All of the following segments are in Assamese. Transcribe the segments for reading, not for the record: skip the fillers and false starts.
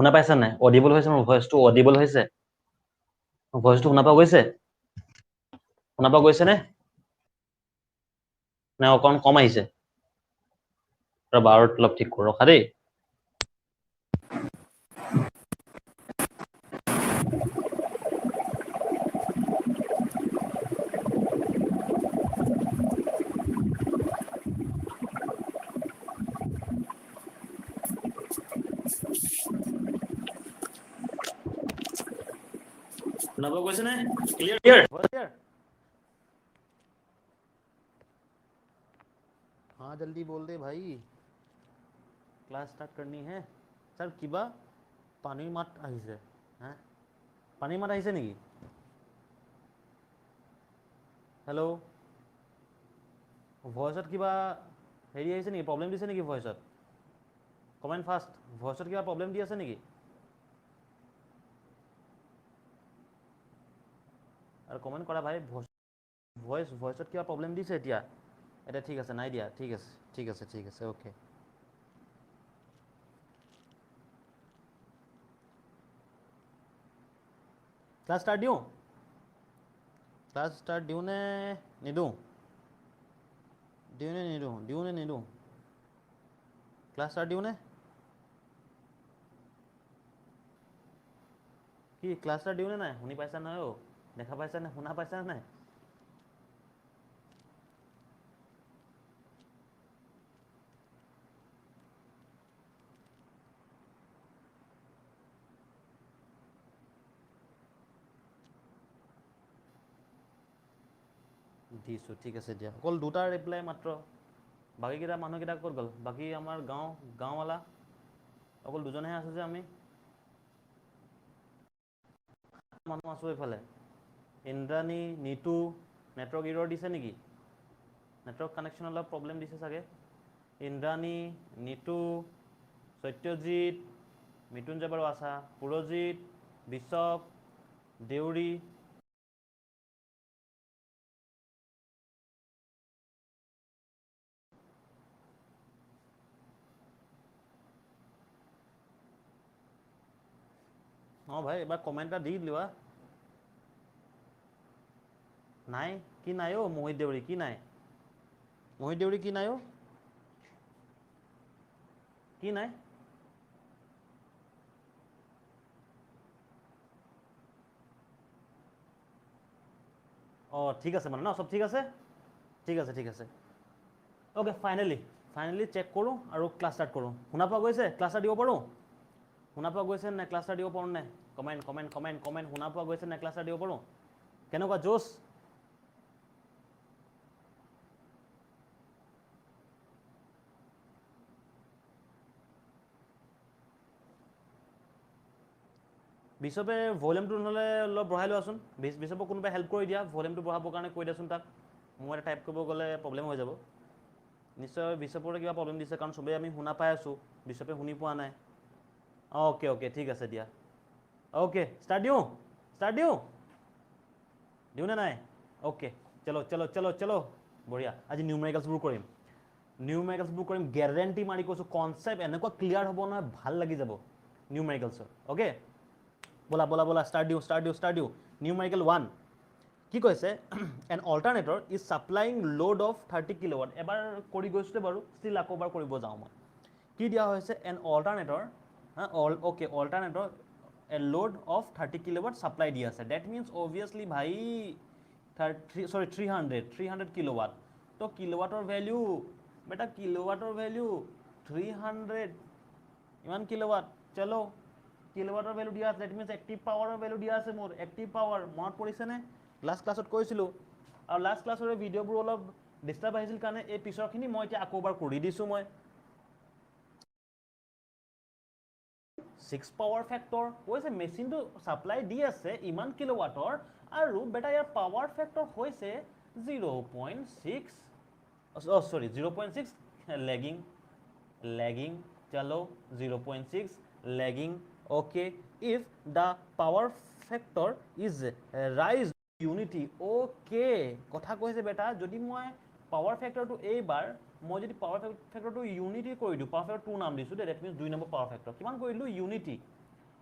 শুনা পাইছা নাই অডিবল হৈছে মোৰ ভয়েসটো অডিবল হৈছে ভয়েসটো শুনা পোৱা গৈছে শুনা পোৱা গৈছে নে অকণ কম আহিছে ৰবা আৰু অলপ ঠিক কৰো ৰখা দেই শুনা পোৱা গৈছে নে ক্লিয়াৰ हाँ जल्दी बोल दे भाई क्लास स्टार्ट करनी है सर किबा पानी मात আহিছে হ্যাঁ পানী মাত আহিছে নেকি হেল্ল' ভয়েসত কিবা হেৰি আহিছে নেকি প্ৰবলেম দিছে নেকি ভয়েসত কমেন্ট ফাষ্ট ভয়েসত কিবা প্ৰবলেম দি আছে নেকি আৰু কমেন্ট কৰা ভাই ভয়েসত কিবা প্ৰবলেম দিছে এতিয়া এটা ঠিক আছে নাই দিয়া ঠিক আছে ওকে ক্লাস স্টাर्ट দিওঁ নে নিদিওঁ দিওঁ নে নিদিওঁ ক্লাস স্টাर्ट দিওঁ নে কি ক্লাস স্টাर्ट দিওঁ নে নাই শুনি পাইছা নাই অ দেখা পাইছা নে শুনা পাইছা নাই দিছোঁ ঠিক আছে দিয়া অকল দুটা ৰিপ্লাই মাত্ৰ বাকীকেইটা মানুহকেইটা ক'ত গ'ল বাকী আমাৰ গাঁওৱালা অকল দুজনহে আছে যে আমি মানুহ আছোঁ এইফালে ইন্দ্ৰাণী নিতু নেটৱৰ্ক ইৰৰ দিছে নেকি নেটৱৰ্ক কানেকশ্যন অলপ প্ৰব্লেম দিছে চাগে ইন্দ্ৰাণী নিতু সত্যজিৎ মৃত্যুঞ্জয় বাৰু আছা পুৰজিৎ বিশ্বপ দেউৰী অঁ ভাই এবাৰ কমেণ্ট এটা দি দিলোৱা নাই কি নাই অ' মোহিত দেউৰী কি নাই মোহিত দেউৰী কি নাই অ' কি নাই অঁ ঠিক আছে মানে ন চব ঠিক আছে অ'কে ফাইনেলি চেক কৰোঁ আৰু ক্লাছ ষ্টাৰ্ট কৰোঁ শুনা পোৱা গৈছে ক্লাছ ষ্টাৰ্ট দিব পাৰোঁ শুনা পোৱা গৈছে নে ক্লাছ ষ্টাৰ্ট দিব পাৰোঁ নে কমেণ্ট শুনা পোৱা গৈছে নে ক্লাছ ষ্টাৰ্ট দিব পাৰোঁ কেনেকুৱা জোচ বিশ্বপে ভলিউমটো নহ'লে অলপ বঢ়াই লোৱাচোন বিশ্বপক কোনোবাই হেল্প কৰি দিয়া ভলিউমটো বঢ়াবৰ কাৰণে কৈ দিয়াচোন তাক মই এটা টাইপ কৰিব গ'লে প্ৰব্লেম হৈ যাব নিশ্চয় বিশ্বপৰে কিবা প্ৰব্লেম দিছে কাৰণ চবেই আমি শুনা পাই আছোঁ বিশ্বপে শুনি পোৱা নাই অ'কে ঠিক আছে দিয়া অ'কে ষ্টাৰ্ট দিওঁ নে নাই অ'কে চলো বঢ়িয়া আজি নিউমেৰিকেলছবোৰ কৰিম গেৰেণ্টি মাৰি কৈছোঁ কনচেপ্ট এনেকুৱা ক্লিয়াৰ হ'ব নহয় ভাল লাগি যাব নিউমেৰিকেলছৰ অ'কে বলা ষ্টাৰ্ট দিওঁ নিউমেৰিকেল 1 কি কৈছে an alternator is supplying load of 30 kilowatt এবাৰ কৰি গৈছোঁতে বাৰু ষ্টিল আকৌ এবাৰ কৰিব যাওঁ মই কি দিয়া হৈছে an alternator alternator a load of 30 kilowatt supply দি আছে ডেট মিনছ অবভিয়াছলি ভাই 300 কিলোৱাট তো কিলোৱাটৰ ভেলিউ বেটা কিলোৱাটৰ ভেলিউ 300 ইমান কিলোৱাট চলো কিলোৱাটৰ ভেলু দিয়া আছে ডেট মিনছ এক্টিভ পাৱাৰৰ ভেলু দিয়া আছে মোৰ এক্টিভ পাৱাৰ মনত পৰিছেনে লাষ্ট ক্লাছত কৈছিলোঁ আৰু লাষ্ট ক্লাছৰে ভিডিঅ'বোৰ অলপ ডিষ্টাৰ্ব আহিছিল কাৰণে এই পিছৰখিনি মই এতিয়া আকৌ এবাৰ কৰি দিছোঁ মই 6 পাৱাৰ ফেক্টৰ কৈছে মেচিনটো ছাপ্লাই দি আছে ইমান কিলোৱাটৰ আৰু বেটা ইয়াৰ পাৱাৰ ফেক্টৰ হৈছে 0.6 লেগিং চলো 0.6 lagging okay if the power factor is raised unity okay কথা কৈছে বেটা যদি মই পাৱাৰ ফেক্টৰটো এইবাৰ মই যদি পাৱাৰ ফেক্টৰটো ইউনিটি কৰি দিওঁ পাৱাৰ ফেক্টৰ 2 নাম দিছোঁ দেই that means 2 number power factor কিমান কৰি দিলোঁ ইউনিটি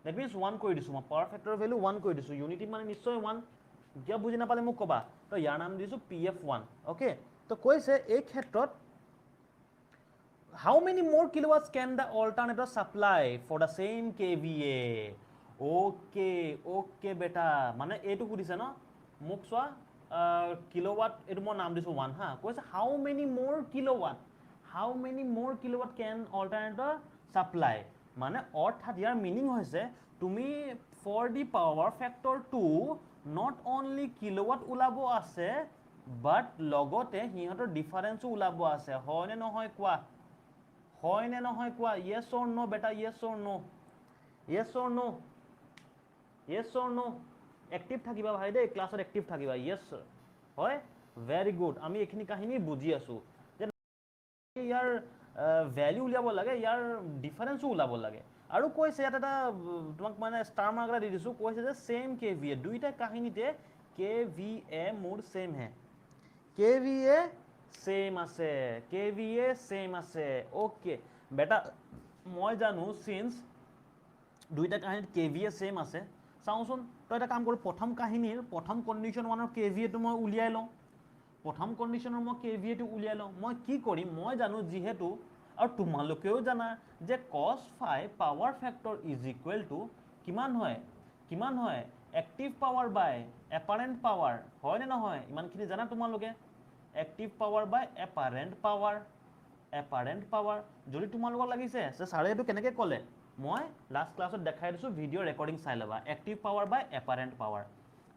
দ্যাট মিনছ 1 কৰি দিছোঁ মই পাৱাৰ ফেক্টৰৰ ভেলু 1 কৰি দিছোঁ ইউনিটিত মানে নিশ্চয় 1 কিয় বুজি নাপালে মোক ক'বা তো ইয়াৰ নাম দিছোঁ PF1 অ'কে তো কৈছে এই ক্ষেত্ৰত how many more kilowatts can the alternator supply for the same KVA okay beta মানে এইটো সুধিছে ন মোক চোৱা কিলোৱাট এইটো মই নাম দিছোঁ 1 হা কৈছে how many more kilowatt can alternator supply মানে অৰ্থাৎ ইয়াৰ মিনিং হৈছে তুমি for the power factor 2 not only kilowatt ওলাব আছে but লগতে হিহঁতৰ ডিফাৰেন্সও ওলাব আছে হয় নে নহয় কোৱা yes or no beta yes or no active থাকিবা ভাই দে ক্লাছত active থাকিবা yes হয় very good আমি এখিনি কাহিনী বুজি আছো যে ইয়াৰ ভ্যালু উলিয়াব লাগে ইয়াৰ ডিফাৰেন্সও ওলাব লাগে আৰু কৈছে ইয়াত এটা তোমাক মানে ষ্টাৰ মাৰ্ক এটা দি দিছো কৈছে যে সেম KVA দুইটা কাহিনীতে KVA মোৰ সেম হে KVA সেম আছে ওকে বেটা মই জানো সিন্স দুইটা কাহিনীত KVA সেম আছে চাওঁচোন তো এটা কাম কৰোঁ প্ৰথম কাহিনীৰ প্ৰথম কণ্ডিশ্যন 1ৰ KVA টো মই উলিয়াই লওঁ প্ৰথম কণ্ডিশ্যনৰ মই KVA টো উলিয়াই লওঁ মই কি কৰিম মই জানো যিহেতু আৰু তোমালোকেও জানা যে cos phi power factor is equal to কিমান হয় এক্টিভ পাৱাৰ বাই এপাৰেণ্ট পাৱাৰ হয় নে নহয় ইমানখিনি জানা তোমালোকে এক্টিভ পাৱাৰ বাই এপাৰেণ্ট পাৱাৰ যদি তোমালোকৰ লাগিছে যে ছাৰে এইটো কেনেকৈ ক'লে মই লাষ্ট ক্লাছত দেখাই দিছোঁ ভিডিঅ' ৰেকৰ্ডিং চাই ল'বা এক্টিভ পাৱাৰ বাই এপাৰেণ্ট পাৱাৰ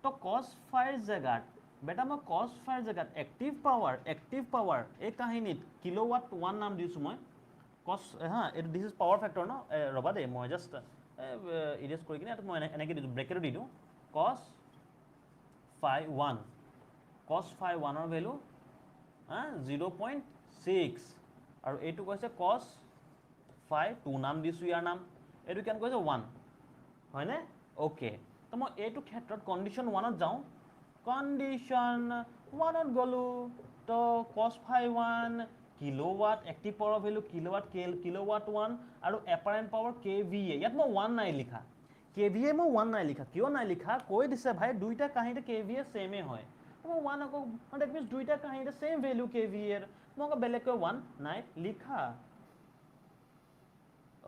তো cos phi জেগাত বেটা মই cos phi জেগাত এক্টিভ পাৱাৰ এই কাহিনীত কিলোৱাট 1 নাম দিছোঁ মই cos হা এইটো দিছ ইজ পাৱাৰ ফেক্টৰ ন ৰবা দেই মই জাষ্ট ইৰেজ কৰি কিনে মই এনেকৈ দিছোঁ ব্ৰেকেটো দি দিওঁ cos phi 1 ৰ ভেলু 0.6 আৰু এইটো কৈছে cos phi 2 নাম দিছোঁ ইয়াৰ নাম এইটো কেন কৈছে 1 হয়নে ওকে তো মই এইটো ক্ষেত্ৰত কণ্ডিশ্যন 1ত যাওঁ কণ্ডিশ্যন 1ত গ'লো তো cos phi 1 kilowatt active power value kilowatt 1 আৰু এপাৰেণ্ট পাৱাৰ KVA ইয়াত মই 1 নাই লিখা KVA মই 1 নাই লিখা কিয় নাই লিখা কৈ দিছে ভাই দুইটা কাহিনীতে KVA সেমে হয় মই 1 আকৌ দ্যাট মিন্স দুইটা কাহিনীতে সেম ভেলু KVA মই আকৌ বেলেগকৈ 1 নাই লিখা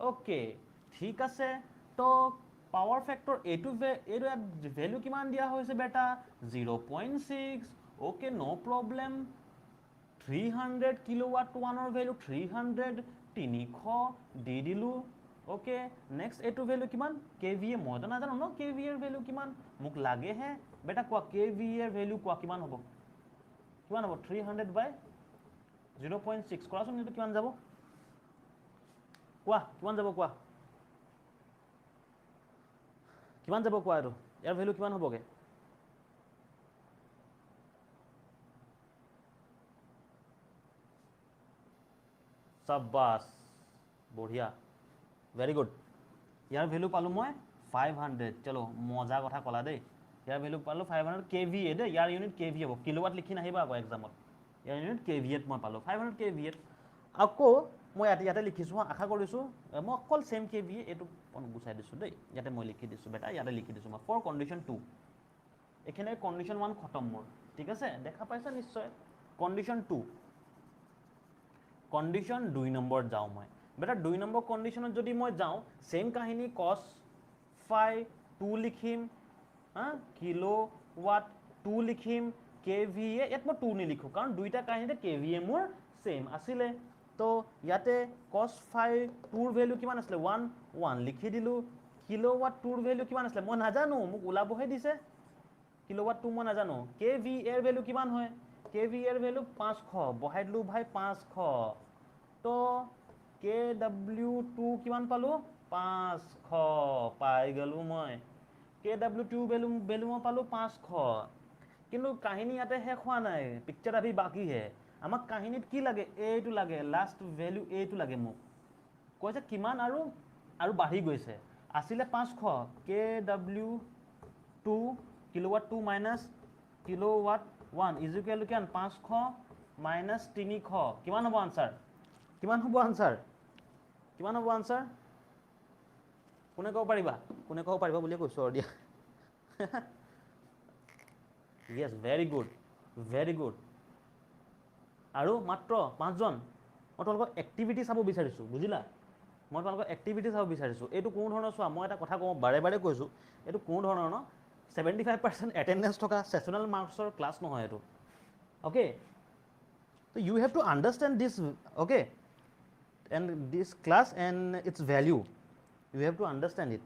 ওকে ঠিক আছে তো পাৱাৰ ফেক্টৰ এইটো ভেলু কিমান দিয়া হৈছে বেটা 0.6 ওকে নো প্ৰব্লেম 300 কিলোৱাট 1ৰ ভেলু 300 দি দিলোঁ ওকে নেক্সট এইটো ভেলু কিমান KVA মইতো নাজানো ন KVA ৰ ভেলু কিমান মোক লাগেহে বেটা কোৱা KVA ৰ ভেলু কোৱা কিমান হ'ব 300 বাই 0.6 কৰাচোন এইটো কিমান যাব কোৱা কিমান যাব কোৱা এইটো ইয়াৰ ভেলু কিমান হ'বগে शाबाश बढ़िया वेरी गुड यार भैल्यू पालो मैं 500 चलो मजा कथा कला दे यार भैल्यू पालो 500 KVA दे यार यूनिट KVA हो किलोवाट लिखि नाहिबा आको एग्जामत यार यूनिट KVA मैं पालो 500 KVA আকৌ মই ইয়াতে লিখিছোঁ আশা কৰিছোঁ মই অকল সেম KVA এইটো গুচাই দিছোঁ দেই ইয়াতে মই লিখি দিছোঁ বেটা ইয়াতে লিখি দিছোঁ মই ফৰ কণ্ডিশ্যন 2 এখানে কণ্ডিশ্যন 1 খতম মোৰ ঠিক আছে দেখা পাইছা নিশ্চয় কণ্ডিশ্যন 2 কণ্ডিশ্যন 2 নম্বৰত যাওঁ মই বেটা 2 নম্বৰ কণ্ডিশ্যনত যদি মই যাওঁ সেম কাহিনী cos phi 2 লিখিম কিলোৱাট 2 লিখিম KVA ইয়াত মই 2 নিলিখোঁ কাৰণ দুইটা কাহিনীতে KVA মোৰ সেম আছিলে তো ইয়াতে cos phi 2 ৰ ভেলু কিমান আছিল 1 লিখি দিলোঁ কিলোৱাট 2 ৰ ভেলু কিমান আছিল মই নাজানো মোক ওলাবহে দিছে কিলোৱাট 2 মই নাজানো KVA ৰ ভেলু কিমান হয় KVA ৰ ভেলু 500 বহাই দিলোঁ ভাই 500 তো KW2 কিমান পালো 500 পাই গলো মই KW2 ভেলু মই পালো 500 কিন্তু কাহিনী ইয়াতে শেষ হোৱা নাই পিকচাৰ আভি বাকি হে আমাক কাহিনীত কি লাগে এইটো লাগে লাষ্ট ভেলু এইটো লাগে মোক কৈছে কিমান আৰু বাঢ়ি গৈছে আছিলে 500 KW2 kilowatt 2 minus kilowatt 1 is equal to কিমান 500 মাইনাছ 300 কিমান হ'ব আনসাৰ কোনে ক'ব পাৰিবা বুলিয়ে কৈছোঁ আৰু দিয়া য়েছ ভেৰি গুড আৰু মাত্ৰ 5 জন মই তোমালোকৰ এক্টিভিটি চাব বিচাৰিছোঁ বুজিলা মই তোমালোকৰ এক্টিভিটি চাব বিচাৰিছোঁ এইটো কোনো ধৰণৰ চোৱা মই এটা কথা কওঁ বাৰে কৈছোঁ এইটো কোনো ধৰণৰ ন 75% এটেণ্ডেঞ্চ থকা ছেছনেল মাৰ্কছৰ ক্লাছ নহয় এইটো okay So you have to understand this, okay, and this class and its value. You have to understand it.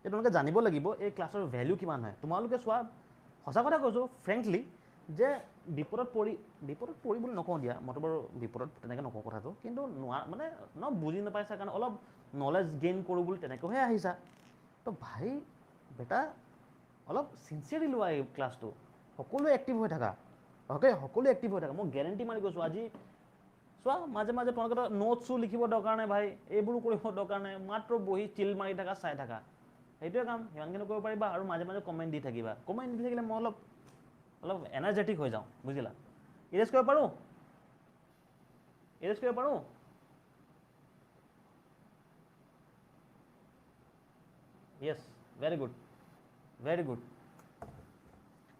এই তোমালোকে জানিব লাগিব এই ক্লাছৰ ভেলিউ কিমান হয় তোমালোকে চোৱা সঁচা কথা কৈছোঁ ফ্ৰেংকলি যে বিপদত পৰি বুলি নকওঁ দিয়া মইতো বাৰু বিপদত তেনেকৈ নকওঁ কথাটো কিন্তু মানে বুজি নাপাইছা কাৰণে অলপ নলেজ গেইন কৰোঁ বুলি তেনেকৈহে আহিছা তো ভাই বেটা অলপ চিনচিয়াৰলি লোৱা এই ক্লাছটো সকলোৱে এক্টিভ হৈ থাকা অ'কে সকলোৱে এক্টিভ হৈ থাকা মই গেৰেণ্টি মাৰি কৈছোঁ আজি চোৱা মাজে তোমালোকে নোটছো লিখিব দৰকাৰ নাই ভাই এইবোৰো কৰিব দৰকাৰ নাই মাত্ৰ বহি চিল মাৰি থাকা চাই থাকা সেইটোৱে কাম সিমানখিনি কৰিব পাৰিবা আৰু মাজে কমেণ্ট দি থাকিবা কমেণ্ট দি থাকিলে মই অলপ এনাৰ্জেটিক হৈ যাওঁ বুজিলা ইৰেজ কৰিব পাৰোঁ য়েছ ভেৰি গুড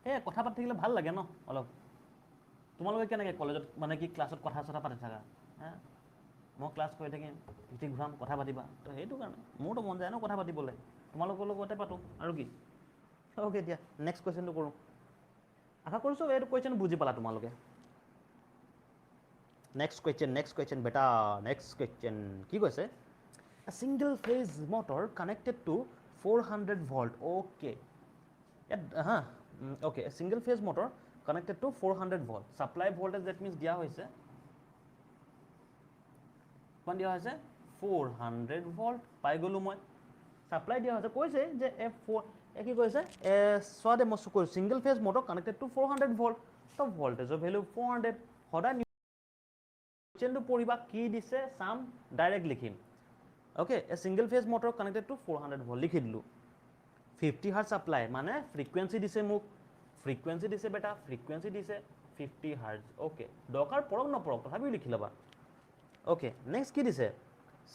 এই কথা পাতি থাকিলে ভাল লাগে ন অলপ তোমালোকে কেনেকৈ কলেজত মানে কি ক্লাছত কথা চথা পাতি থাকা হা মই ক্লাছ কৰি থাকিম পিঠি ঘূৰাম কথা পাতিবা তো সেইটো কাৰণে মোৰতো মন যায় ন কথা পাতিবলৈ তোমালোকৰ লগতে পাতোঁ আৰু কি অ'কে এতিয়া নেক্সট কুৱেশ্যনটো কৰোঁ আশা কৰিছোঁ এইটো কুৱেশ্যন বুজি পালা তোমালোকে নেক্সট কুৱেশ্যন বেটা নেক্সট কুৱেশ্যন কি কৈছে A single phase motor connected to 400 volt okay okay a single phase motor connected to 400 volt supply voltage that means দিয়া হৈছে কোন দিয়া হৈছে 400 volt পাই গলো মই সাপ্লাই দিয়া হৈছে কৈছে যে F4 কি কৈছে সোৱাদে মই কৈছো single phase motor connected to 400 volt তো ভোল্টেজৰ ভ্যালু 400 সদায় নিউটনটো পঢ়িবা কি দিছে সাম ডাইৰেক্ট লিখিম okay a single phase motor connected to 400 volt লিখি দিলো 50 হাৰ্জ সাপ্লাই মানে ফ্ৰিকুৱেন্সি দিছে মোক ফ্ৰিকুৱেন্সি দিছে বেটা ফ্ৰিকুৱেন্সি দিছে 50 হাৰ্জ ওকে দৰকাৰ পৰক নপৰক তথাপিও লিখি ল'বা ওকে নেক্সট কি দিছে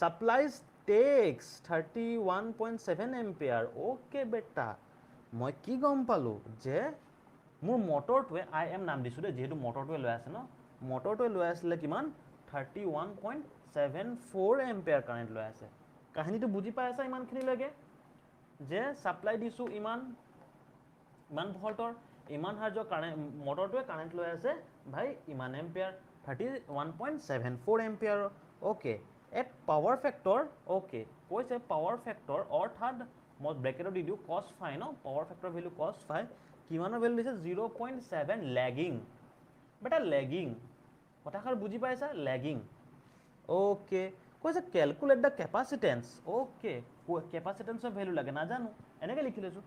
supplies takes 31.7 ampere ওকে বেটা মই কি গম পালো যে মোৰ মটৰটোৱে আই এম নাম দিছো দে যেহেতু মটৰটোৱে লৈ আছে ন মটৰটোৱে লৈ আছিল কিমান 31.74 এম্পিয়াৰ কাৰেন্ট লৈ আছে কাহিনীটো বুজি পাই আছা ইমানখিনি লাগে যে সাপ্লাই দিছো ইমান ভোল্টৰ ইমান হাৰ্জৰ কাৰেন্ট মটৰটোৱে কাৰেন্ট লৈ আছে ভাই ইমান ampere 31.74 ampere okay a power factor okay কৈছে পাৱাৰ ফেক্টৰ অৰ্থাৎ মই ব্ৰেকেটত দি দিও cos phi ন power factor value cos phi কিমানৰ ভ্যালু দিছে 0.7 ল্যাগিং বেটা ল্যাগিং কথাষাৰ বুজি পাইছা ল্যাগিং ওকে কৈছে ক্যালকুলেট দা ক্যাপাসিটেন্স ওকে ক্যাপাসিটেন্সৰ ভ্যালু লাগে না জানো এনেকৈ লিখি লৈছো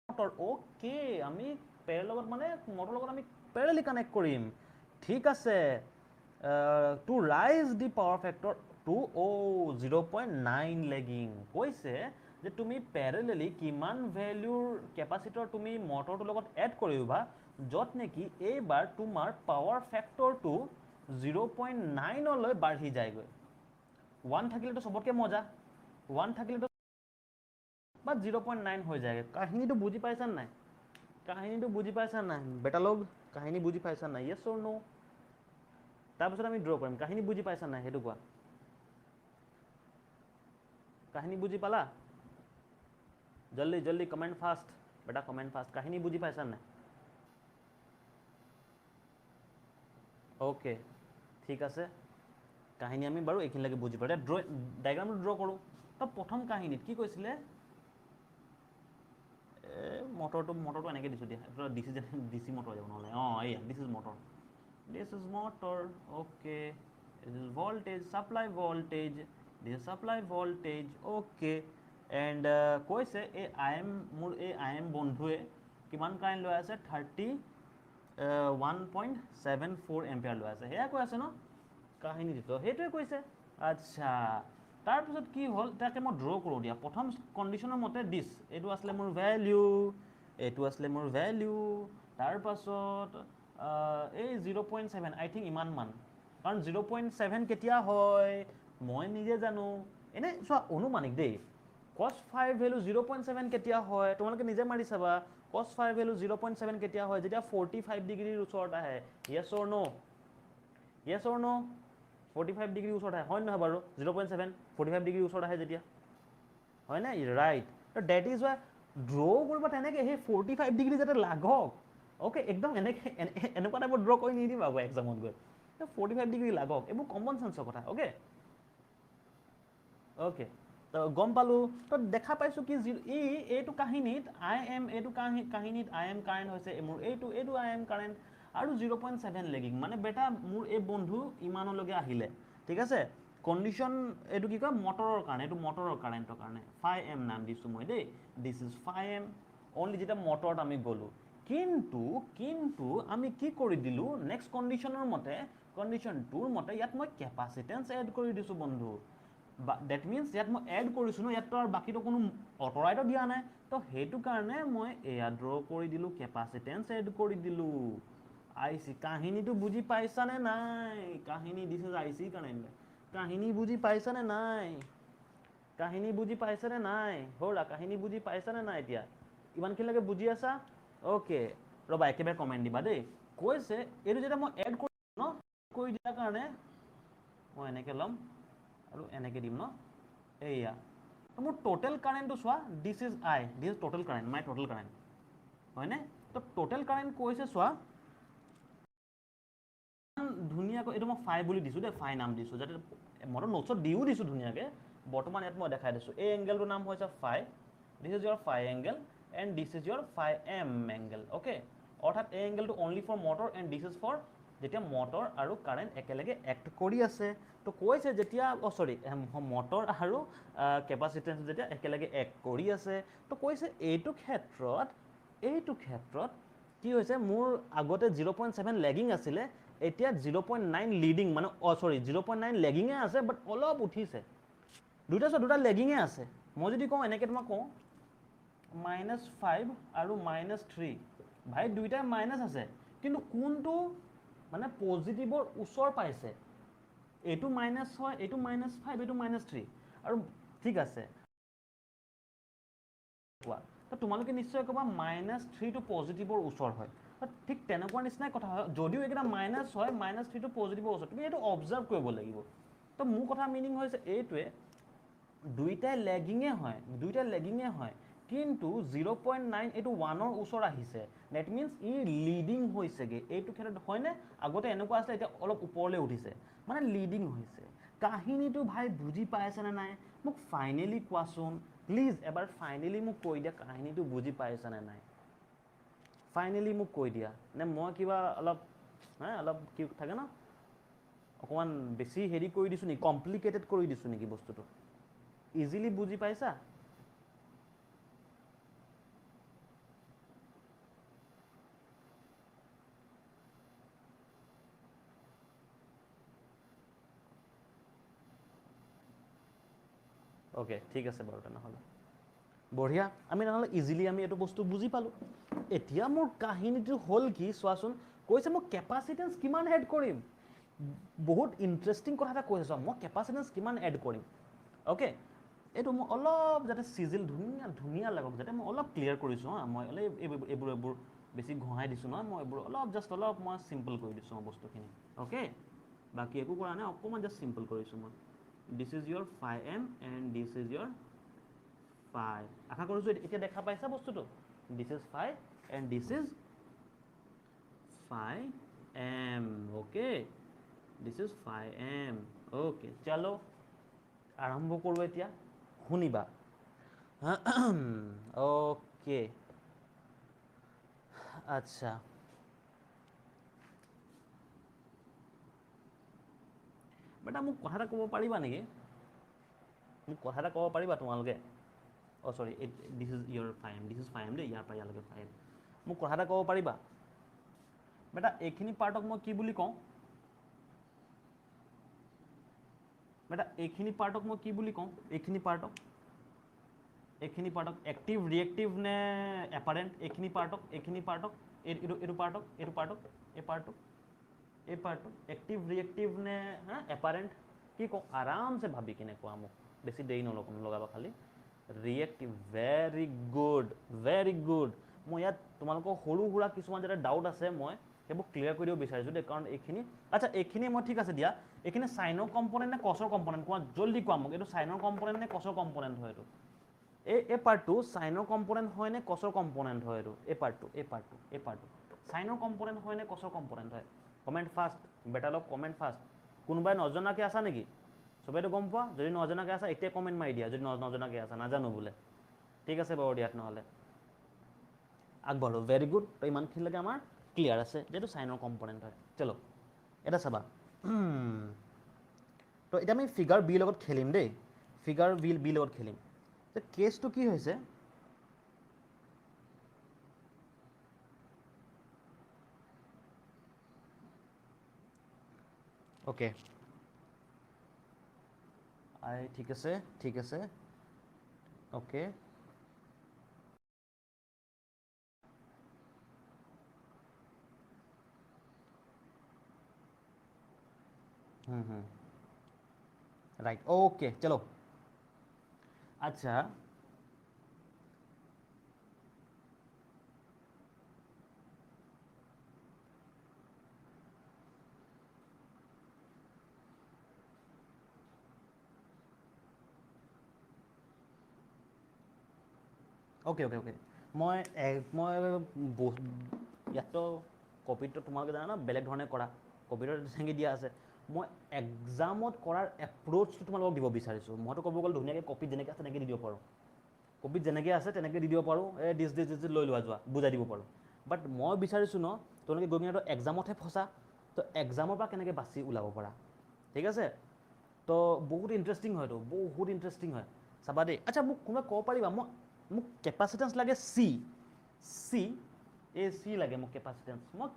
মটৰ ওকে আমি পেৰ লগত মানে মটৰ লগত আমি প্যাৰেলি কানেক্ট কৰিম ঠিক আছে to raise the power factor to 0.9 lagging কৈছে যে তুমি প্যাৰেলি কিমান ভ্যালুৰ ক্যাপাসিটৰ তুমি মটৰটোৰ লগত এড কৰিবা যত নেকি এইবাৰ তোমাৰ পাৱাৰ ফেক্টৰটো 0.9 লৈ বাঢ়ি যায়গৈ 1 থাকিলেতো সবতকে মজা 1 থাকিলেতো বা 0.9 হৈ যায় কাহিনীটো বুজি পাইছা নাই বেটা লোক কাহিনী বুজি পাইছা নাই yes or no তাৰপিছত আমি ড্ৰ কৰিম কাহিনী বুজি পাইছা নাই হেতু কোৱা কাহিনী বুজি পালা জলদি কমেন্ট ফাষ্ট বেটা কমেন্ট ফাষ্ট কাহিনী বুজি পাইছা নাই ওকে ঠিক আছে কাহিনী আমি বাৰু এইখিনিলৈকে বুজি পালো ড্ৰ ডায়াগ্ৰামটো ড্ৰ কৰো তো প্ৰথম কাহিনীত কি কৈছিলে মটৰটো এনেকৈ দিছো দিয়া ডিসি মটৰ যাব নহলে এইয়া this is motor okay this is voltage supply voltage this is supply voltage okay and কৈছে এই IM মোৰ এই IM বন্ধুৱে কিমান কাৰেন্ট লৈ আছে 31.74 এম্পিয়াৰ লৈ আছে হেয়া কৈ আছে ন কাহিনী দিতো হেতুৱে কৈছে আচ্ছা তাৰপিছত কি হল তাকে মই ড্ৰ কৰো দিয়া প্ৰথম কন্ডিশনৰ মতে দিস এটো আসলে মোৰ ভ্যালু এটো আসলে মোৰ ভ্যালু তাৰপাছত এই 0.7 আই থিংক ইমান মান কাৰণ 0.7 কেতিয়া হয় মই নিজে জানো এনে চোৱা অনুমানিক দেই cos 5 ভ্যালু 0.7 কেতিয়া হয় তোমালোকে নিজে মাৰি চাবা cos 5 ভ্যালু 0.7 কেতিয়া হয় যেতিয়া 45 ডিগ্ৰীৰ ওচৰত আহে yes or no 45 ডিগ্ৰীৰ ওচৰত আহে হয় নহয় বাৰু 0.7 45 ডিগ্ৰীৰ ওচৰত আহে যেতিয়া হয় না ৰাইট তো দ্যাট ইজ ওয়াই ড্ৰ কৰিব তেনেকে সেই 45 ডিগ্ৰী যাতে লাগক ওকে একদম এনেকে এনেকুৱা টাইপৰ ড্ৰ কৰি নিদিবা আকৌ এক্সামত গৈ 45 ডিগ্ৰী লাগক এইবোৰ কমন সেন্সৰ কথা ওকে ওকে তো গম পালো তো দেখা পাইছো কি এইটো কাহিনীত আই এম এইটো কাহিনীত আই এম কাৰেণ্ট হৈছে মোৰ এইটো আই এম কাৰেণ্ট আৰু 0.7 লেগিং মানে বেটা মোৰ এই বন্ধু ইমানলৈকে আহিলে ঠিক আছে কন্ডিশন এইটো কি কয় মটৰৰ কাৰণে এইটো মটৰৰ কাৰেণ্টৰ কাৰণে 5 এম নাম দিছো মই দেই দিস ইজ 5 এম অনলি যেটা মটৰত আমি গলো কিন্তু আমি কি কৰি দিলো নেক্সট কন্ডিশনৰ মতে কন্ডিশন 2 ৰ মতে ইয়াত মই কেপাসিটেন্স এড কৰি দিছো বন্ধু that means ইয়াত মই এড কৰিছো ন ইয়াত তো আৰু বাকিটো কোনো অটৰাইটো দিয়া নাই তো হেতু কাৰণে মই এয়া ড্ৰ কৰি দিলো কেপাসিটেন্স এড কৰি দিলো আইসি কাহিনীটো বুজি পাইছা নে নাই কাহিনী দিস ইজ আইসি কাৰেণ্ট কাহিনী বুজি পাইছা নে নাই কাহিনী বুজি পাইছা নে নাই হৌৰা কাহিনী বুজি পাইছা নে নাই এতিয়া ইমানখিনিলৈকে বুজি আছা ওকে ৰবা একেবাৰে কমেন্ট দিবা দেই কৈছে এইটো যেটা মই এড কৰি ন কৰি দিয়াৰ কাৰণে মই এনেকে লম আৰু এনেকে দিম ন এইয়া মোৰ টোটাল কাৰেণ্টটো চোৱা this is total current my total current হয়নে তো টোটাল কাৰেণ্ট কৈছে চোৱা ধুনীয়াকৈ এইটো মই 5 বুলি দিছো দে 5 নাম দিছো যাতে মই নোটছত দিও দিছো ধুনীয়াকৈ বৰ্তমান ইয়াত মই দেখাই দিছো এই এংগেলটোৰ নাম হৈছে 5 this is your 5 angle and this is your 5 M angle okay অৰ্থাৎ এই এংগেলটো only for motor and this is for যেতিয়া মটৰ আৰু কাৰেণ্ট একেলগে এক্ট কৰি আছে তো কৈছে যেতিয়া সৰি মটৰ আৰু কেপাচিটেন্স যেতিয়া একেলগে এক্ট কৰি আছে তো কৈছে এইটো ক্ষেত্ৰত কি হৈছে মোৰ আগতে 0.7 লেগিং আছিলে এতিয়া 0.9 লিডিং মানে সৰি 0.9 লেগিঙে আছে বাট অলপ উঠিছে দুটা লেগিঙে আছে মই যদি কওঁ এনেকৈ তোমাক কওঁ -5 আৰু -3 ভাই দুইটাই মাইনাছ আছে কিন্তু কোনটো মানে পজিটিভৰ ওচৰ পাইছে এইটো মাইনাছ হয় এইটো -5 এইটো -3 আৰু ঠিক আছে তো তোমালোকে নিশ্চয় ক'বা -3 টো পজিটিভৰ ওচৰ হয় ঠিক তেনেকুৱা নিচিনাই কথা হয় যদিও এইকেইটা মাইনাছ হয় -3 টো পজিটিভৰ ওচৰ তুমি এইটো অবজাৰ্ভ কৰিব লাগিব তো মোৰ কথা মিনিং হৈছে এইটোৱে দুইটাই লেগিঙে হয় কিন্তু 0.9 এইটো 1ৰ ওচৰ আহিছে দ্যাট মিন্স ই লিডিং হৈছেগে এইটো ক্ষেত্ৰত হয়নে আগতে এনেকুৱা আছিল এতিয়া অলপ ওপৰলৈ উঠিছে মানে লিডিং হৈছে কাহিনীটো ভাই বুজি পাইছে নে নাই মোক ফাইনেলি কোৱাচোন প্লিজ এবাৰ ফাইনেলি মোক কৈ দিয়া কাহিনীটো বুজি পাইছা নে নাই ফাইনেলি মোক কৈ দিয়া নে মই কিবা অলপ অলপ কি থাকে ন অকমান বেছি হেৰি কৰি দিছো নেকি কমপ্লিকেটেড কৰি দিছো নেকি বস্তুটো ইজিলি বুজি পাইছা ওকে ঠিক আছে বাৰু তেনেহ'লে বঢ়িয়া আমি নহ'লে ইজিলি আমি এইটো বস্তু বুজি পালোঁ এতিয়া মোৰ কাহিনীটো হ'ল কি চোৱাচোন কৈছে মই কেপাচিটেন্স কিমান এড কৰিম বহুত ইণ্টাৰেষ্টিং কথা এটা কৈছে চোৱা মই কেপাচিটেন্স কিমান এড কৰিম ওকে এইটো মই অলপ যাতে চিজিল ধুনীয়া লাগক যাতে মই অলপ ক্লিয়াৰ কৰিছোঁ মই এইবোৰ বেছি ঘঁহাই দিছোঁ নহয় মই এইবোৰ অলপ জাষ্ট অলপ মই চিম্পল কৰি দিছোঁ বস্তুখিনি ওকে বাকী একো কৰা নাই অকণমান জাষ্ট চিম্পল কৰিছোঁ মই this is your 5M and this is your 5 আশা কৰিছোঁ এতিয়া দেখা পাইছা বস্তুটো this is 5 and this is 5M okay this is 5M okay চলো আৰম্ভ কৰোঁ এতিয়া শুনিবা ওকে আচ্ছা বেটা মোক কথা এটা ক'ব পাৰিবা নেকি মোক কথা এটা ক'ব পাৰিবা তোমালোকে সৰি this is your 5M this is 5M দেই ইয়াৰ পৰা ইয়ালৈকে 5M মোক কথা এটা ক'ব পাৰিবা বেটা এইখিনি পাৰ্টক মই কি বুলি কওঁ বেটা এইখিনি পাৰ্টক মই কি বুলি কওঁ এইখিনি পাৰ্টক এক্টিভ ৰিয়েক্টিভ নে এপাৰেণ্ট এইখিনি পাৰ্টক এইটো পাৰ্টক এক্টিভ ৰিয়েক্টিভ নে এপাৰেণ্ট কি কওঁ আৰামছে ভাবি কিনে কোৱা মোক বেছি দেৰি নলগাবা খালি ৰিয়েক্টিভ ভেৰি গুড মই ইয়াত তোমালোকৰ সৰু সুৰা কিছুমান যাতে ডাউট আছে মই সেইবোৰ ক্লিয়াৰ কৰি দিব বিচাৰিছোঁ দেই কাৰণ এইখিনি আচ্ছা এইখিনি মই ঠিক আছে দিয়া এইখিনি চাইনৰ কম্পনেণ্ট নে কছৰ কম্পনেণ্ট কোৱা জল্দি কোৱা মোক এইটো চাইনৰ কম্পনেণ্ট নে কছৰ কম্পনেণ্ট হয় এইটো এই পাৰ্টটো চাইনৰ কম্পনেণ্ট হয় নে কছৰ কম্পনেণ্ট হয় এইটো এই পাৰ্টটো চাইনৰ কম্পনেণ্ট হয় নে কছৰ কম্পনেণ্ট হয় কমেণ্ট ফাৰ্ষ্ট বেটাৰ লগ কমেণ্ট ফাৰ্ষ্ট কোনোবাই নজনাকৈ আছা নেকি চবেইতো গম পোৱা যদি নজনাকৈ আছা এতিয়া কমেণ্ট মাৰি দিয়া যদি নজনাকৈ আছা নাজানো বোলে ঠিক আছে বাৰু দিয়াত নহ'লে আগবাঢ়ো ভেৰি গুড তো ইমানখিনিলৈকে আমাৰ ক্লিয়াৰ আছে যিহেতু চাইনৰ কম্পনেণ্ট হয় চলো এটা চাবা তো এতিয়া আমি ফিগাৰ বিৰ লগত খেলিম দেই ফিগাৰ বি লগত খেলিম যে কেছটো কি হৈছে অ'কে ঠিক আছে অ'কে राइट ओके चलो अच्छा ओके ओके ओके मैं ইয়াতো কপিটো তোমালোকে জানা না বেলেগ ধৰণে কৰা কপিটো তেনেকৈ দিয়া আছে মই এক্সামত কৰাৰ এপ্ৰ'চটো তোমালোকক দিব বিচাৰিছোঁ মইতো ক'ব গ'লে ধুনীয়াকৈ কপিত যেনেকৈ আছে তেনেকৈ দি দিব পাৰোঁ কপিত যেনেকৈ আছে তেনেকৈ দি দিব পাৰোঁ এই দিছ লৈ লোৱা যোৱা বুজাই দিব পাৰোঁ বাট মই বিচাৰিছোঁ ন তোমালোকে গৈ কিনে এক্সামতহে ফচা তো এক্সামৰ পৰা কেনেকৈ বাচি ওলাব পাৰা ঠিক আছে তো বহুত ইণ্টাৰেষ্টিং হয়তো বহুত ইণ্টাৰেষ্টিং হয় চাবা দেই আচ্ছা মোক কোনোবাই ক'ব পাৰিবা মোক কেপাচিটেন্স লাগে চি লাগে মোক কেপাচিটেন্স মই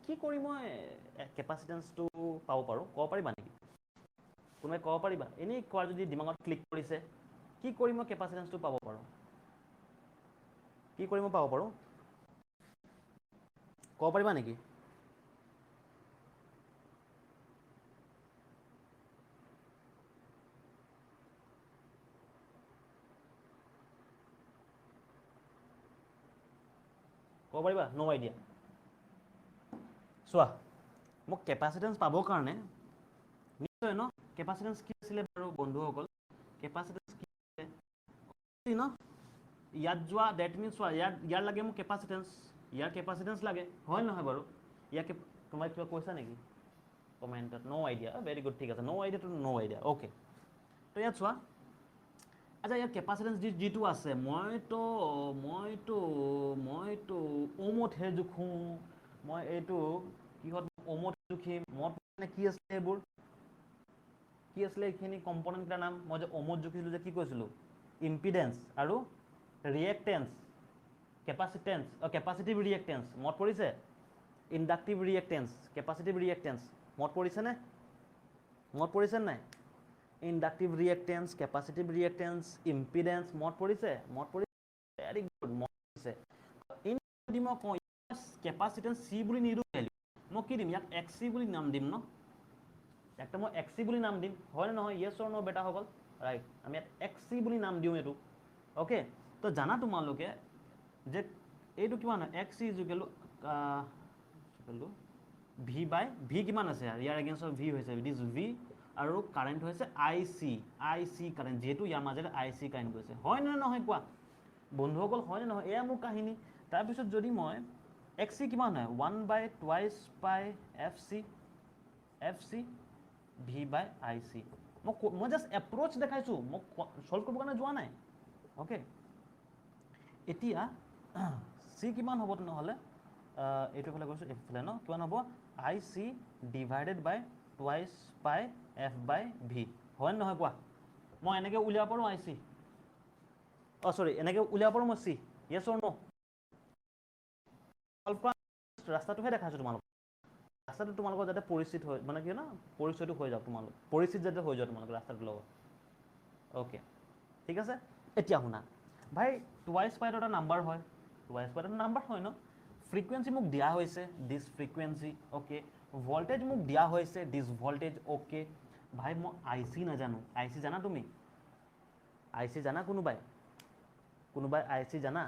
কি কৰি মই কেপাচিটেন্সটো পাব পাৰোঁ ক'ব পাৰিবা নেকি কোনোবাই ক'ব পাৰিবা এনেই কোৱা যদি দিমাগত ক্লিক কৰিছে কি কৰি মই কেপাচিটেন্সটো পাব পাৰোঁ ক'ব পাৰিবা নেকি ক'ব পাৰিবা নো আইডিয়া চোৱা মোক কেপাচিটেন্স পাবৰ কাৰণে নিশ্চয় ন কেপাচিটেন্স কি আছিলে বাৰু বন্ধুসকল কেপাচিটেন্স কি আছিলে ন ইয়াত যোৱা ডেট মিনছ চোৱা ইয়াৰ লাগে মোক কেপাচিটেন্স ইয়াৰ কেপাচিটেন্স লাগে হয় নহয় বাৰু ইয়াকে তোমাক কিবা কৈছা নেকি কমেণ্টত নো আইডিয়া ভেৰি গুড ঠিক আছে নো আইডিয়াটো নো আইডিয়া অ'কে তো ইয়াত চোৱা আচ্ছা ইয়াৰ কেপাচিটেন্স যিটো আছে মইতো ওমতহে জোখোঁ মই এইটো কিহত ওমত জোখিম মত মানে কি আছিলে এইবোৰ কি আছিলে এইখিনি কম্পনেণ্টকেইটাৰ নাম মই যে ওমত জোখিছিলোঁ যে কি কৈছিলোঁ ইম্পিডেন্স আৰু ৰিয়েক্টেন্স কেপাচিটিভ ৰিয়েক্টেন্স মত পৰিছে ইণ্ডাক্টিভ ৰিয়েক্টেন্স কেপাচিটিভ ৰিয়েক্টেন্স মত পৰিছে নাই ইণ্ডাক্টিভ ৰিয়েক্টেন্স কেপাচিটিভ ৰিয়েক্টেন্স ইম্পিডেন্স মত পৰিছে ভেৰি গুড মত পৰিছে যদি মই কওঁ কেপাচিটেন্স চি বুলি নিদিওঁ মই কি দিম ইয়াক এক্স চি বুলি নাম দিম ন একটা মই এক্স চি বুলি নাম দিম হয় নে নহয় য়েছ অৰ ন বেটাসকল ৰাইট আমি ইয়াত এক্স চি বুলি নাম দিওঁ এইটো অ'কে তো জানা তোমালোকে যে এইটো কিমান হয় এক্স চি ইজুকেল ভি কিমান আছে ইয়াৰ এগেইনষ্টত ভি হৈছে ইট ইজ ভি আৰু কাৰেণ্ট হৈছে আই চি কাৰেণ্ট যিহেতু ইয়াৰ মাজেৰে আই চি কাৰেণ্ট গৈছে হয় নে নহয় কোৱা বন্ধুসকল হয় নে নহয় এয়া মোৰ কাহিনী তাৰপিছত যদি মই এক্স চি কিমান হয় 1/2 F C V by I C মই জাষ্ট এপ্ৰ'চ দেখাইছোঁ মোক ছল্ভ কৰিবৰ কাৰণে যোৱা নাই অ'কে এতিয়া চি কিমান হ'ব তেনেহ'লে এইটো ফালে কৈছোঁ এইফালে ন কিমান হ'ব I C divided by 2/π F by V হয় নহয় কোৱা মই এনেকৈ উলিয়াব পাৰোঁ আই চি এনেকৈ উলিয়াব পাৰোঁ মই C Yes or no solve কৰা ৰাস্তাটোহে দেখাইছোঁ ৰাস্তাটো তোমালোকৰ যাতে পৰিচিত হৈ মানে কি না পৰিচয়টো হৈ যাওক পৰিচিত যাতে হৈ যাওক তোমালোকৰ ৰাস্তাটোৰ লগত অ'কে ঠিক আছে এতিয়া শুনা ভাই 2/π এটা নাম্বাৰ হয় 2/π এটা নাম্বাৰ হয় ন ফ্ৰিকুৱেঞ্চি মোক দিয়া হৈছে দিছ ফ্ৰিকুৱেঞ্চি অ'কে ভল্টেজ মোক দিয়া হৈছে দিছ ভল্টেজ অ'কে ভাই মই আই চি নাজানো আই চি জানা তুমি আইচি জানা কোনোবাই আইচি জানা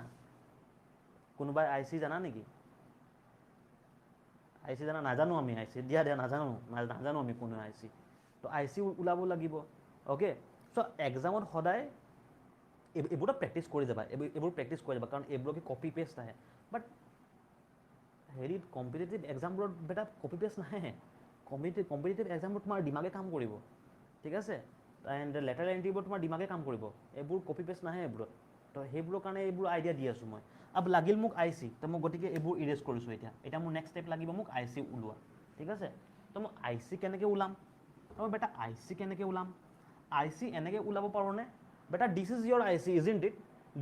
আইচি জানা নেকি আইচি জানা নাজানো আমি আইচি দিয়া নাজানো আমি কোনো আইচি তো আইচি ওলাব লাগিব ওকে সো এক্সামত সদায় এইবোৰত প্ৰেক্টিছ কৰি যাবা এইবোৰ প্ৰেক্টিছ কৰি যাবা কাৰণ এইবোৰ কি কপি পেষ্ট আহে বাট হেৰিত কম্পিটিটিভ এক্সামবোৰত বেটা কপি পেষ্ট নাহে কম্পিটিটিভ এক্সামবোৰ তোমাৰ দিমাগে কাম কৰিব ঠিক আছে এণ্ড লেটাৰ এণ্ট্ৰিবোৰ তোমাৰ দিমাগে কাম কৰিব এইবোৰ কপি পেষ্ট নাহে এইবোৰত তো সেইবোৰৰ কাৰণে এইবোৰ আইডিয়া দি আছোঁ মই আব লাগিল মোক আইচি তো মই গতিকে এইবোৰ ইৰেজ কৰিছোঁ এতিয়া মোৰ নেক্সট ষ্টেপ লাগিব মোক আইচি ওলোৱা ঠিক আছে তো মই আইচি কেনেকৈ ওলাম মই বেটা আইচি কেনেকৈ ওলাম আইচি এনেকৈ ওলাব পাৰোঁনে বেটা this is your I C isn't it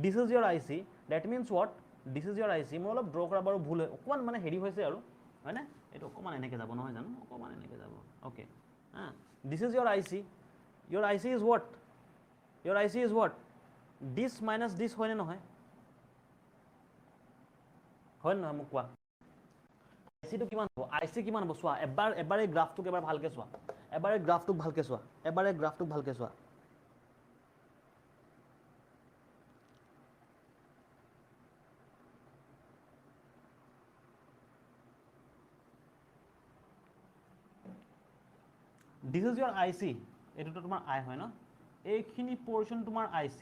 this is your I C that means what this is your I C মোৰ অলপ ড্ৰ কৰা বাৰু ভুল হয় অকণমান মানে হেৰি হৈছে আৰু হয়নে এইটো অকণমান এনেকৈ যাব নহয় জানো অকণমান এনেকৈ যাব okay this is your I C your IC is what your IC is what this minus this হয়নে নহয় হয় নহয় মোক কোৱা IC টো কিমান হ'ব IC কিমান হ'ব চোৱা এবাৰ এই গ্ৰাফটোক এবাৰ ভালকৈ চোৱা this is your IC এইটোতো তোমাৰ আই হয় ন এইখিনি পৰ্চন তোমাৰ IC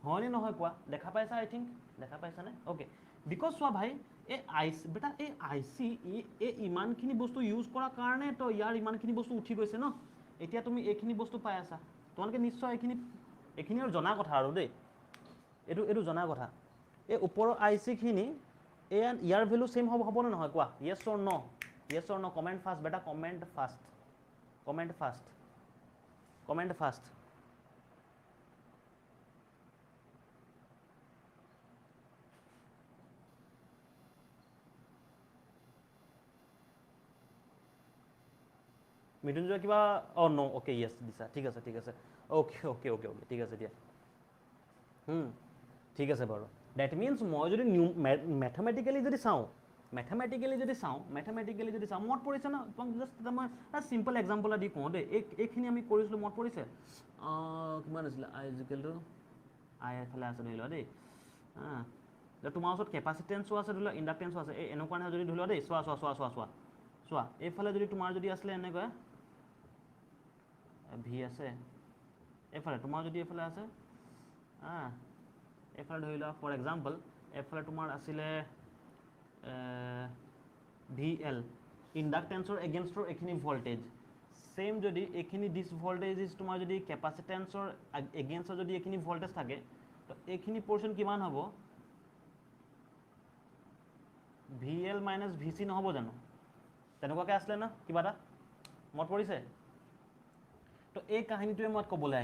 হয়নে নহয় কোৱা দেখা পাইছা আই থিংক দেখা পাইছানে ওকে বিকজ চোৱা ভাই এই আইচি বেটা এই আইচি এই ইমানখিনি বস্তু ইউজ কৰাৰ কাৰণে তো ইয়াৰ ইমানখিনি বস্তু উঠি গৈছে ন এতিয়া তুমি এইখিনি বস্তু পাই আছা তোমালোকে নিশ্চয় এইখিনি আৰু জনা কথা আৰু দেই এইটো জনা কথা এই ওপৰৰ আইচিখিনি ইয়াৰ ভেলু ছেম হ'বনে নহয় কোৱা yes or no comment fast বেটা কমেণ্ট ফাষ্ট মৃত্যুঞ্জয় কিবা ন অ'কে য়েছ দিছা ঠিক আছে অ'কে ঠিক আছে দিয়া ঠিক আছে বাৰু ডেট মিনছ মই যদি মেথামেটিকেলি যদি চাওঁ মনত পৰিছে না তোমাক জাষ্ট মই এটা চিম্পল এক্সাম্পল দি কওঁ দেই এইখিনি আমি কৰিছিলোঁ মনত পৰিছে কিমান আছিলে আই ইজিকেল টু আই এফালে আছে ধৰি লোৱা দেই তোমাৰ ওচৰত কেপাচিটেঞ্চো আছে ধৰি লোৱা ইণ্ডাকটেঞ্চো আছে এই এনেকুৱা নহয় যদি ধৰি লোৱা দেই চোৱা এইফালে যদি তোমাৰ যদি আছিলে এনেকুৱা ভি আছে এইফালে তোমাৰ যদি এইফালে আছে এইফালে ধৰি লোৱা ফৰ এক্সাম্পল এইফালে তোমাৰ আছিলে VL ইণ্ডাকটেঞ্চৰ এগেইনষ্টৰ এইখিনি ভল্টেজ সেম যদি এইখিনি দিছ ভল্টেজ ইজ তোমাৰ যদি কেপাচিটেঞ্চৰ এগেইনষ্টৰ যদি এইখিনি ভল্টেজ থাকে তো এইখিনি পৰ্চন কিমান হ'ব VL মাইনাছ VC নহ'ব জানো তেনেকুৱাকৈ আছিলে না কিবা এটা মনত পৰিছে তো এই কাহিনীটোৱে মই ক'বলৈ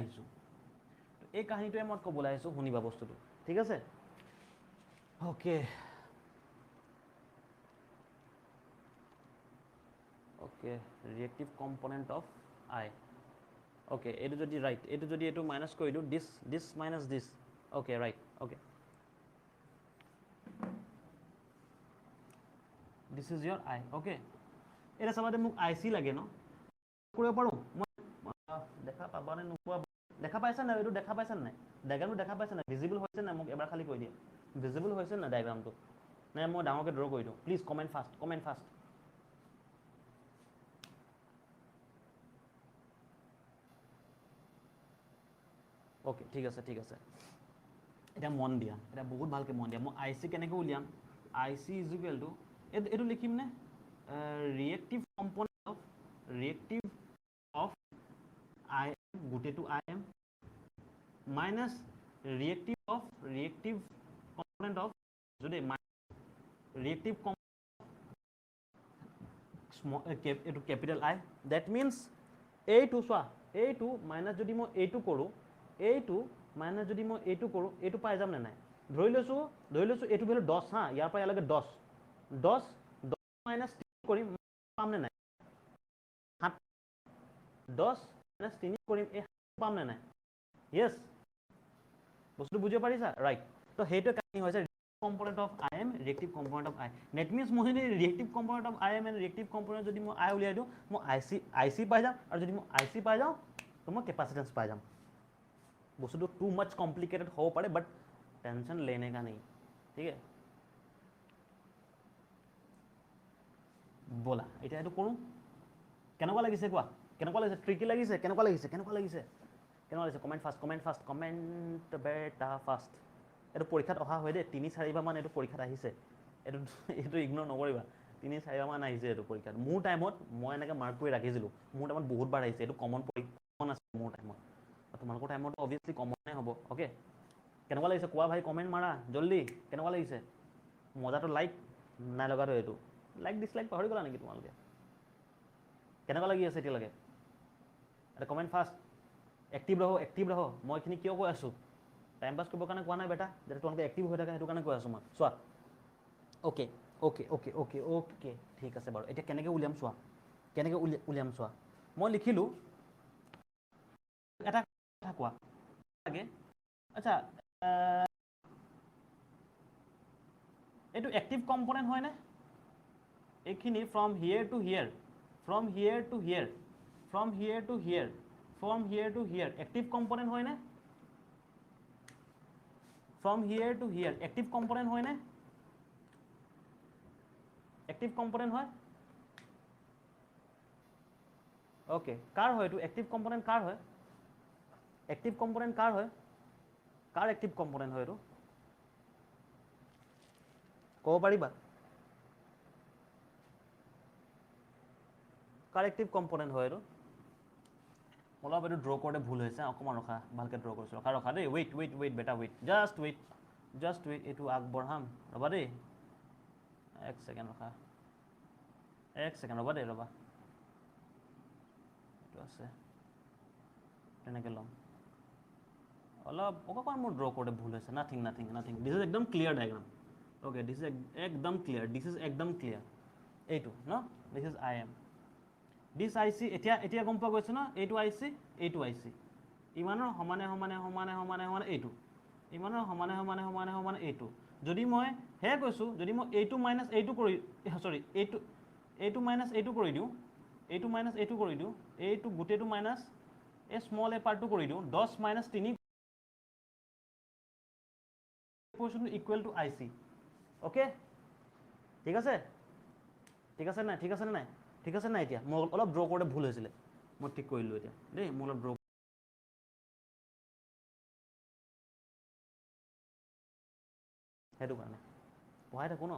আহিছোঁ শুনিবা বস্তুটো ঠিক আছে okay reactive component of I okay এইটো যদি ৰাইট এইটো যদি এইটো মাইনাছ কৰি দিওঁ this minus this okay right okay this is your I okay এটা চাবাতে মোক IC লাগে ন কৰিব পাৰোঁ মই দেখা পাবানে নোপোৱা দেখা পাইছা নাই এইটো দেখা পাইছা নাই ডায়াগ্ৰামটো দেখা পাইছা নাই ভিজিবল হৈছে নাই মোক এবাৰ খালি কৈ দিয়া ভিজিবল হৈছে নাই ডায়াগ্ৰামটো নাই মই ডাঙৰকৈ ড্ৰ কৰি দিওঁ প্লিজ কমেণ্ট ফাষ্ট ओके ठीक আছে এটা মন দিয়া এটা বহুত ভালকে মন দিয়া মই আইসি কেনেকৈ উলিয়াম আইসি ইজ ইকুৱেল টু এটো লিখিম নে ৰিয়েক্টিভ অফ আই গোটেটো I M minus reactive component of যদি ৰিয়েক্টিভ এটো ক্যাপিটাল আই দ্যাট মিন্স এইটো চোৱা এইটো মাইনাছ যদি মই এইটো কৰোঁ এইটো মাইনাছ যদি মই এইটো কৰোঁ এইটো পাই যাম নে নাই ধৰি লৈছোঁ এইটো ভেলু 10 হা ইয়াৰ পৰা ইয়ালৈকে 10 মাইনাছ 3 কৰিম পাম নে নাই 10 মাইনাছ 3 কৰিম এই পাম নে নাই য়েছ বস্তু বুজিব পাৰিছা ৰাইট তো সেইটো কাহিনী হৈছে component of IM reactive component of I net means মই reactive component of IM and reactive component যদি মই I উলিয়াই দিওঁ মই IC পাই যাম আৰু যদি মই IC পাই যাওঁ তো মই capacitance পাই যাম বস্তুটো टू मच कॉम्प्लिकेटेड हो पारे बट टेंशन लेने का नहीं ठीक है बोला এতিয়া এটো কৰো কেনেকুৱা লাগিছে কোৱা কেনেকুৱা লাগিছে ট্ৰিকি লাগিছে কেনেকুৱা লাগিছে কেনেকুৱা লাগিছে কেনেকুৱা লাগিছে কমেন্ট বেটা ফাষ্ট এটো পৰীক্ষাত অহা হয় দে 3-4 বাৰ মান এটো পৰীক্ষাত আহিছে এটো এটো ইগনোৰ নকৰিবা 3-4 মান আহিছে এটো পৰীক্ষাত মোৰ টাইমত মই এনেকৈ মাৰ্ক কৰি ৰাখিছিলো মোৰ টাইমত বহুত বাৰ আহিছে এটো কমন পৰীক্ষা আছে মোৰ টাইমত তোমালোকৰ টাইমত অবভিয়াছলি কমনে হ'ব ওকে কেনেকুৱা লাগিছে কোৱা ভাই কমেন্ট মাৰা জলদি কেনেকুৱা লাগিছে মজাটো লাইক নাই লগাটো এইটো লাইক ডিসলাইক পাহৰি গলা নেকি তোমালোকে কেনেকুৱা লাগি আছে এতিয়ালৈকে এটা কমেন্ট ফাষ্ট এক্টিভ ৰহ মই এখিনি কিয় কৈ আছো টাইম পাছ কৰিবৰ কাৰণে কোৱা নাই বেটা যাতে তোমালোকে এক্টিভ হৈ থাকে সেইটো কাৰণে কৈ আছো মই চোৱা okay okay okay okay okay ঠিক আছে বাৰু এতিয়া কেনেকৈ উলিয়াম চোৱা কেনেকৈ উলিয়াম চোৱা মই লিখিলো এটা কথা কোৱা লাগে আচ্ছা এইটো এক্টিভ কম্পোনেন্ট হয় নে এইখিনি from here to here from here to here from here to here from here to here active component হয় নে from here to here active component হয় নে active component হয় okay কাৰ হয় এইটো active component কাৰ হয় active component কাৰ হয় কাৰ active component হয় এইটো ক'ব পাৰিবা কাৰেক্টিভ কম্পোনেন্ট হয় এইটো অলপ এইটো ড্ৰ কৰোঁতে ভুল হৈছে অকণমান ৰখা ভালকৈ ড্ৰ কৰিছোঁ ৰখা দেই ৱেইট বেটা ৱেইট জাষ্ট ৱেইট এইটো আগবঢ়াম ৰ'বা দেই এক ছেকেণ্ড ৰ'বা দেই ৰ'বা এইটো আছে তেনেকৈ ল'ম অলপ অকণমান মোৰ ড্ৰ কৰোঁতে ভুল হৈছে নাথিং দিছ ইজ একদম clear diagram okay this is একদম ক্লিয়াৰ এইটো ন this is I M this I C এতিয়া গম পোৱা গৈছে ন এইটো আই চি ইমানৰ সমানে এইটো ইমানৰ সমানে এইটো যদি মই সেয়া কৈছোঁ যদি মই এইটো মাইনাছ এইটো কৰি চৰি এইটো মাইনাছ এইটো কৰি দিওঁ এইটো গোটেইটো মাইনাছ এই স্মল এ পাৰ্টটো কৰি দিওঁ 10 minus 3 equal to I C okay ঠিক আছে নাই ঠিক আছে নাই এতিয়া মই অলপ ড্ৰ কৰোঁতে ভুল হৈছিলে মই ঠিক কৰিলোঁ এতিয়া দেই মই অলপ ড্ৰ সেইটো কাৰণে পঢ়াই থাকোঁ ন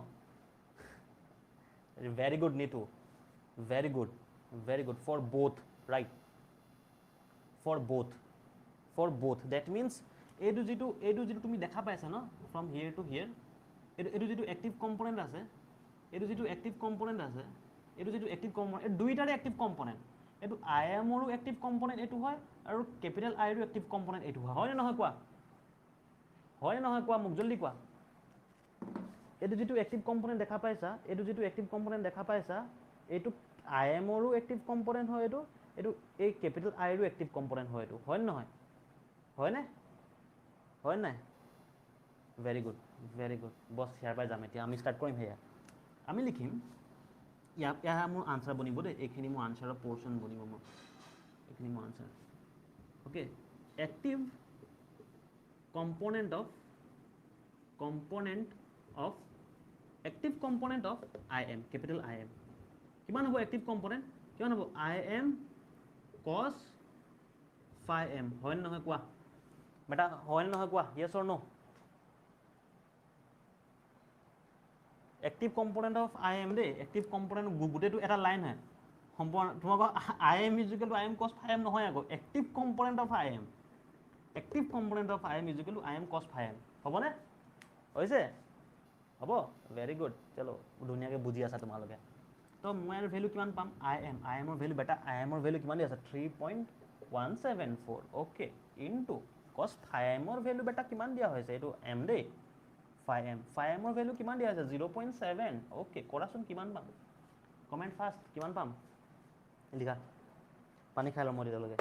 very good Nitu very good for both right for both that means এইটো যিটো তুমি দেখা পাইছা ন ফ্ৰম হিয়েৰ টু হিয়েৰ এইটো যিটো এক্টিভ কম্পোনেণ্ট আছে এইটো যিটো এক্টিভ কম্পোনেণ্ট এই দুইটাৰে এক্টিভ কম্পোনেণ্ট এইটো আই এমৰো এক্টিভ কম্পোনেণ্ট এইটো হয় আৰু কেপিটেল আইৰো এক্টিভ কম্পোনেণ্ট এইটো হয় নে নহয় কোৱা মোক জলদি কোৱা এইটো যিটো এক্টিভ কম্পোনেণ্ট দেখা পাইছা এইটো আই এমৰো এক্টিভ কম্পোনেণ্ট হয় এইটো এই কেপিটেল আইৰো এক্টিভ কম্পোনেণ্ট হয় এইটো হয় নে নহয় হয় নাই ভেৰি গুড বছ ইয়াৰ পৰাই যাম এতিয়া আমি ষ্টাৰ্ট কৰিম সেয়া আমি লিখিম ইয়াৰ মোৰ আনচাৰ বনিব দেই এইখিনি মোৰ আনচাৰৰ পৰ্চন বনিব মোৰ এইখিনি মোৰ answer okay active component of I M capital I am কিমান হ'ব এক্টিভ কম্পোনেণ্ট কিমান হ'ব আই এম কছ ফাই এম হয় নে নহয় কোৱা বেটা হয় নে নহয় কোৱা yes or no' active component of I M দেই এক্টিভ কম্পোনেণ্ট গোটেইটো এটা লাইন হয় সম্পূৰ্ণ তোমালোকৰ I M is equal to I M cos phi M নহয় আকৌ active component of I M cos phi M হ'বনে হৈছে হ'ব ভেৰি গুড চলো ধুনীয়াকৈ বুজি আছা তোমালোকে তো মই আৰু ভেলু কিমান পাম আই এমৰ ভেলু বেটা আই এমৰ ভেলু কিমান দি আছে 3.174 অ'কে ইনটু কছ ফাই এমৰ ভেলু বেটা কিমান দিয়া হৈছে এইটো এম দেই ফাই এমৰ ভেলু কিমান দিয়া হৈছে 0.7 অ'কে কৰাচোন কিমান পাম কমেণ্ট ফাৰ্ষ্ট কিমান পাম লিখা পানী খাই ল'ম মই তেতিয়ালৈকে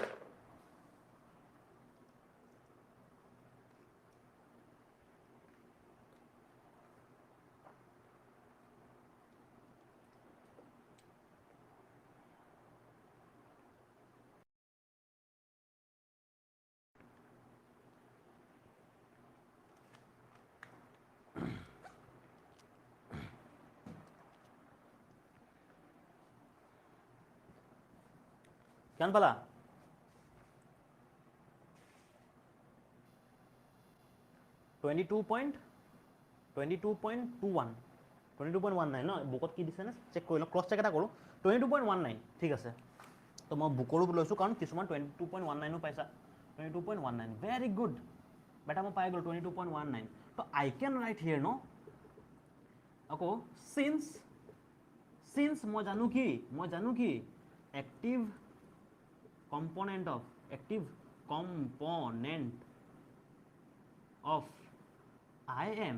কিমান পালা? $22.21 ন বুকত কি দিছেনে চেক কৰি লওঁ ক্ৰছ চেক এটা কৰোঁ 22.19 ঠিক আছে তো মই বুকৰো লৈছোঁ কাৰণ কিছুমান 22.19 পাইছা 22.19 ভেৰি গুড বেটা মই পাই গ'লোঁ 22.19 তো আই কেন ৰাইট হিয়াৰ ন আকৌ চিন্স মই জানো কি active component of IM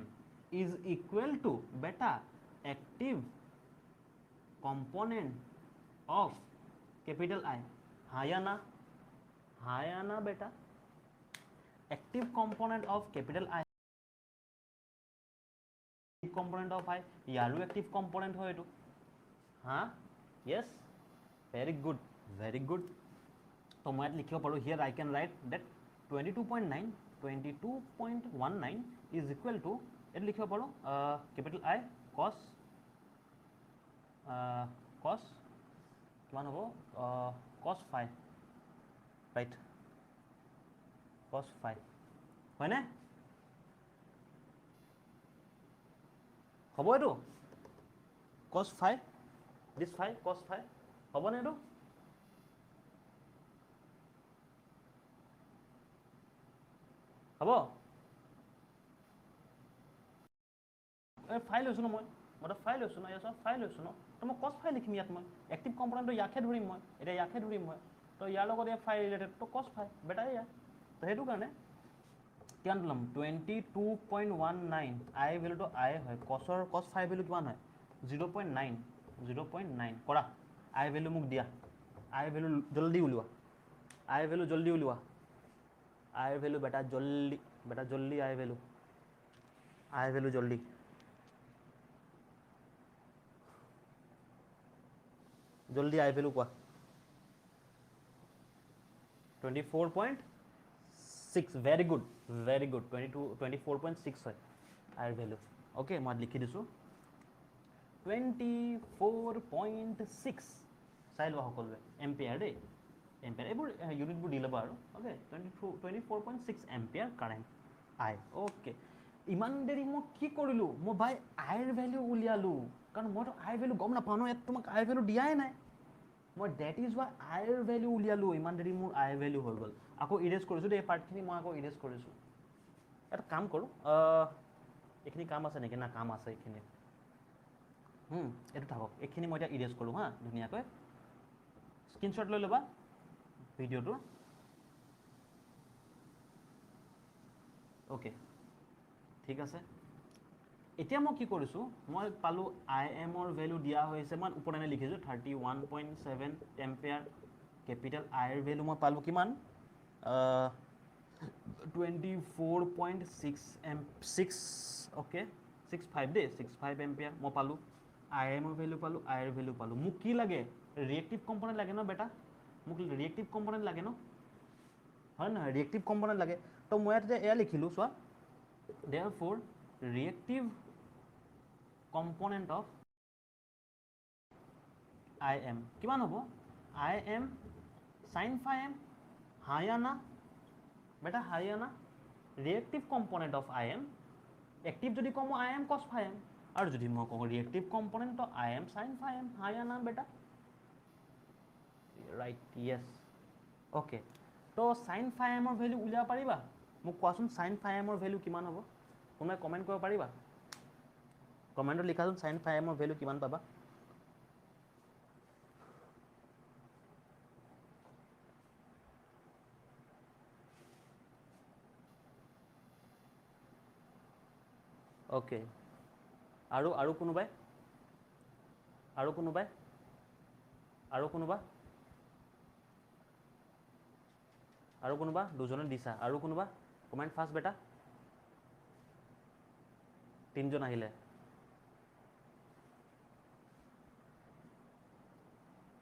is equal to beta active component of capital I haya na beta active component of capital I component of I yaru active component hoy etu ha yes very good so moi likhibo paru here I can write that 22.19 is equal to it likhibo paru capital I cos kiman hobo cos phi right cos phi hoy na hobo etu cos phi this phi cos phi hobo na etu hobo file লৈছোঁ ন মই ফাইল লৈছোঁ ন ইয়াত ফাইল লৈছোঁ ন তো মই কছ ফাই লিখিম ইয়াত মই এক্টিভ কম্পনেণ্টটো ইয়াকে ধৰিম মই এতিয়া ইয়াকে ধৰিম মই তো ইয়াৰ লগত ইয়াৰ ফাই ৰিলেটেড তো কছ ফাই বেটা এয়া তো সেইটো কাৰণে কিমান ল'ম 22.19 আই ভেলুটো আই হয় কছ ফাই ভেলু কিমান হয় 0.9 কৰা আই ভেলু মোক দিয়া আই ভেলু জলদি উলিওৱা আই ভেলু জলদি উলিওৱা আই ভেলু বেটা জলদি আই ভেলু জলদি জলদি আই ভেলু কোৱা 24.6 ভেৰি গুড 24.6 হয় আই ভেলু অ'কে মই লিখি দিছোঁ 24.6 চাই লোৱা সকলোৱে এম্পিয়াৰ দেই এম্পিয়াৰ এইবোৰ ইউনিটবোৰ দি ল'বা আৰু অ'কে 24.6 এম্পিয়াৰ কাৰেণ্ট আই অ'কে ইমান দেৰি মই কি কৰিলোঁ মই ভাই আইৰ ভেলু উলিয়ালোঁ কাৰণ মইতো আইৰ ভেলু গম নাপাওঁ ন ইয়াত তোমাক আইৰ ভেলু দিয়াই নাই মই ডেট ইজ ৱাই আইৰ ভেলু উলিয়ালোঁ ইমান দেৰি মোৰ আইৰ ভেলু হৈ গ'ল আকৌ ইৰেজ কৰিছোঁ দেই এই পাৰ্টখিনি মই আকৌ ইৰেজ কৰিছোঁ এটা কাম কৰোঁ এইখিনি কাম আছে নেকি না কাম আছে এইখিনি এইটো থাকক এইখিনি মই এতিয়া ইৰেজ কৰোঁ হা ধুনীয়াকৈ স্ক্ৰীনশ্বট লৈ ল'বা ভিডিঅ'টো অ'কে ঠিক আছে এতিয়া মই কি কৰিছোঁ মই পালোঁ IMৰ ভেলু দিয়া হৈছে মই ওপৰত এনে লিখিছোঁ 31.7 এম্পিয়াৰ কেপিটেল আইৰ ভেলু মই পালোঁ কিমান 24.6 অ'কে 65 দেই 65 এম্পিয়াৰ মই পালোঁ IMৰ ভেলু পালোঁ আইৰ ভেলু পালোঁ মোক কি লাগে ৰিয়েক্টিভ কম্পনেণ্ট লাগে ন বেটা মোক ৰিয়েক্টিভ কম্পনেণ্ট লাগে ন হয় নহয় ৰিয়েক্টিভ কম্পনেণ্ট লাগে তো মই ইয়াত এয়া লিখিলোঁ চোৱা therefore reactive component of IM কিমান হ'ব IM sin phi m hyena বেটা hyena reactive component of IM active যদি কওঁ মই IM cos phi m আৰু যদি মই কওঁ reactive component তো IM sin phi m hyena বেটা right yes okay তো sin phi m ৰ ভেলু উলিয়াব পাৰিবা মোক কোৱাচোন sin phi m ৰ ভেলু কিমান হ'ব কোনোবাই কমেণ্ট কৰিব পাৰিবা কমেণ্টত লিখাচোন sin phi m ৰ ভেলু কিমান পাবা অ'কে আৰু কোনোবা দুজনে দিছা আৰু কোনোবা কমেণ্ট ফাৰ্ষ্ট বেটা তিনিজন আহিলে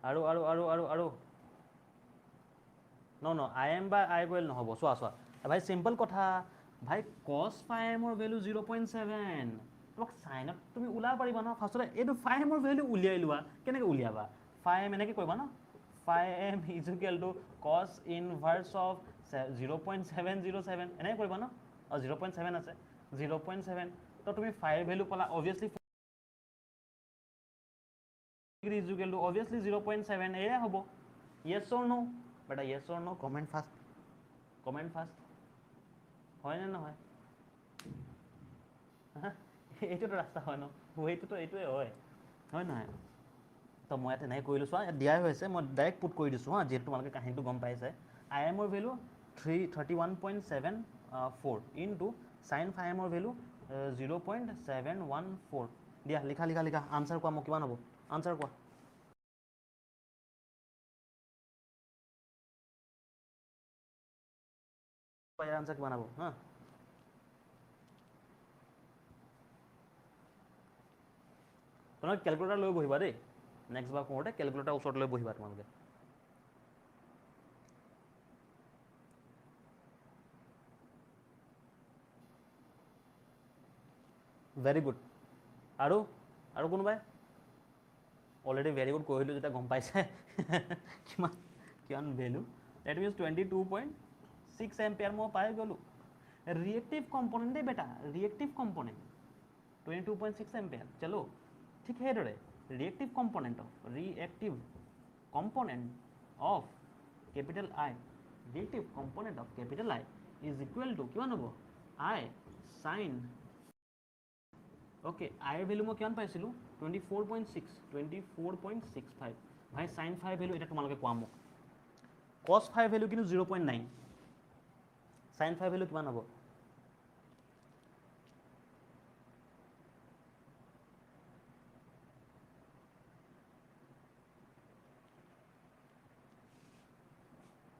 আৰু ন IM বা I ভেলু নহ'ব চোৱা ভাই চিম্পল কথা ভাই cos phi m ৰ ভেলু 0.7 তোমাক সাইনত তুমি ওলাব পাৰিবা ন ফাৰ্ষ্টতে এইটো phi m ৰ ভেলু উলিয়াই লোৱা কেনেকৈ উলিয়াবা phi m এনেকৈ কৰিবা ন phi m is equal to cos inverse of 0.707 এনেকৈ কৰিবা ন 0.7 আছে 0.7 তো তুমি phi ভ্যালু পালা obviously degree is equal to obviously 0.7 এয়া হ'ব yes or no beta yes or no comment fast হয় না নহয় এইটোতো ৰাস্তা হয় ন এইটোতো এইটোৱে হয় হয় নহয় তো মই ইয়াত এনেকৈ কৰি লৈছোঁ ইয়াত দিয়াই হৈছে মই ডাইৰেক্ট পুট কৰি দিছোঁ যিহেতু তোমালোকে কাহিনীটো গম পাইছে আই এমৰ ভেলু 31.74 ইনটু চাইন ফাই এমৰ ভেলু 0.714 দিয়া লিখা আনচাৰ কোৱা মোক কিমান হ'ব আনচাৰ কোৱা আনচাৰ কিমান হ'ব হা তোমালোকে কেলকুলেটাৰ লৈ বহিবা দেই নেক্সট বাৰ কৰোঁতে কেলকুলেটাৰ ওচৰত লৈ বহিবা তোমালোকে ভেৰি গুড আৰু কোনোবাই অলৰেডি ভেৰি গুড কৰিলোঁ যেতিয়া গম পাইছে কিমান ভেলু ডেট মিনছ 22.6 এম্পিয়াৰ মই পাই গ'লোঁ ৰিয়েক্টিভ কম্পনেণ্ট দেই বেটা ৰিয়েক্টিভ কম্পনেণ্ট 22.6 এম্পিয়াৰ চলো ঠিক সেইদৰে reactive component of capital I is equal to কিমান হ'ব আই চাইন ओके आयर भैल्यू मैं क्या पाइছিলোঁ 24.65 भाई साइन फाइ भैल्यू এটা তোমালোকে কোৱা মোক cos ফাই ভ্যালু কিন্তু 0.9 সাইন ফাই ভ্যালু কিমান হ'ব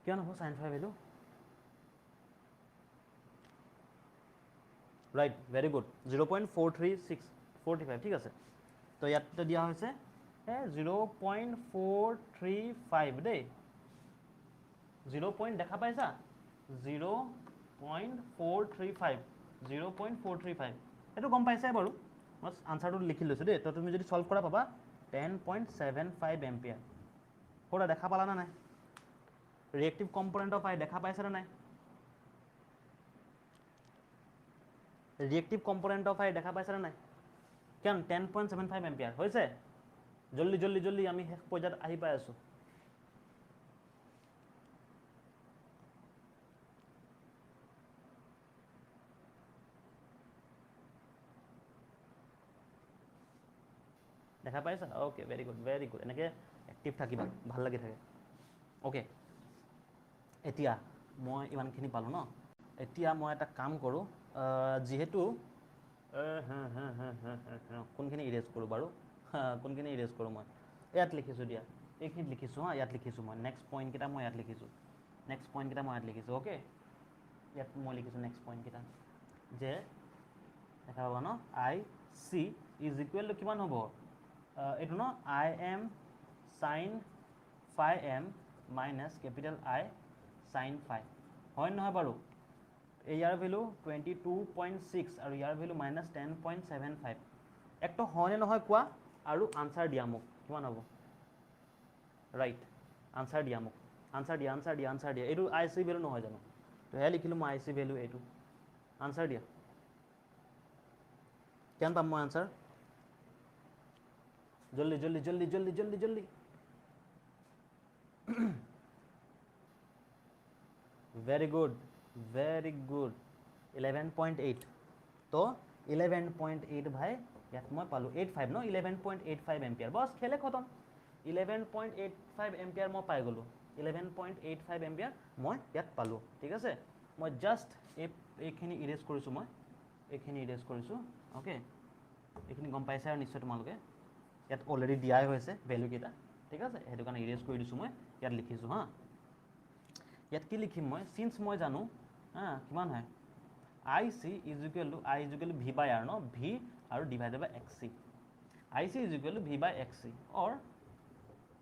কিমান হ'ব sine phi value right very good 0.43645 ঠিক আছে তো ইয়াতে দিয়া হৈছে 0.435 দেই 0. দেখা পাইছা 0.435 এইটো গম পাইছাই বাৰু মই আনসাৰটো লিখি লৈছোঁ দেই তো তুমি যদি সলভ কৰা পাবা 10.75 এম্পিয়াৰ কোটা দেখা পালা না নাই ৰিয়েক্টিভ কম্পোনেণ্ট অফ আই দেখা পাইছা না নাই ৰিয়েক্টিভ কম্পোনেণ্ট অফ আই দেখা পাইছা না নাই কেন 10.75 এম্পিয়াৰ হৈছে জলদি আমি শেষ পৰ্যায়ত আহি পাই আছোঁ দেখা পাইছা ওকে ভেরি গুড এনেকৈ এক্টিভ থাকিবা ভাল লাগি থাকে ওকে এতিয়া মই ইমানখিনি পালোঁ ন এতিয়া মই এটা কাম কৰোঁ যিহেতু কোনখিনি ইৰেজ কৰোঁ বাৰু কোনখিনি ইৰেজ কৰোঁ মই ইয়াত লিখিছোঁ দিয়া এইখিনিত লিখিছোঁ ইয়াত লিখিছোঁ মই নেক্সট পইণ্টকেইটা মই ইয়াত লিখিছোঁ অ'কে ইয়াত মই লিখিছোঁ নেক্সট পইণ্টকেইটা যে দেখা পাবা ন I C is equal to কিমান হ'ব এইটো ন I M sine phi M minus capital I sine phi হয় নহয় বাৰু ইয়াৰ ভেলু 22.6 আৰু ইয়াৰ ভেলু মাইনাছ 10.75 একটো হয়নে নহয় কোৱা আৰু আনসাৰ দিয়া মোক কিমান হ'ব ৰাইট আনসাৰ দিয়া মোক আনসাৰ দিয়া এইটো আই চি ভেলু নহয় জানো তো সেয়া লিখিলোঁ মই আই চি ভেলু এইটো আনসাৰ দিয়া কিমান পাম মই আনসাৰ জলদি very good 11.8 तो 11.8 भाई ইয়াত মই পালোঁ 85 ন 11.85 এম্পিয়াৰ বস খেলে খতম 11.85 এম্পিয়াৰ মই পাই গ'লোঁ 11.85 এম্পিয়াৰ মই ইয়াত পালোঁ ঠিক আছে মই জাষ্ট এইখিনি ইৰেজ কৰিছোঁ অ'কে এইখিনি গম পাইছে আৰু নিশ্চয় তোমালোকে ইয়াত অলৰেডি দিয়াই হৈছে ভেলুকেইটা ঠিক আছে সেইটো কাৰণে ইৰেজ কৰি দিছোঁ মই ইয়াত লিখিছোঁ হা ইয়াত কি লিখিম মই সিন্স মই জানো কিমান হয় I C is equal to V by R ন ভি আৰু divided by X C I C is equal to V by X C or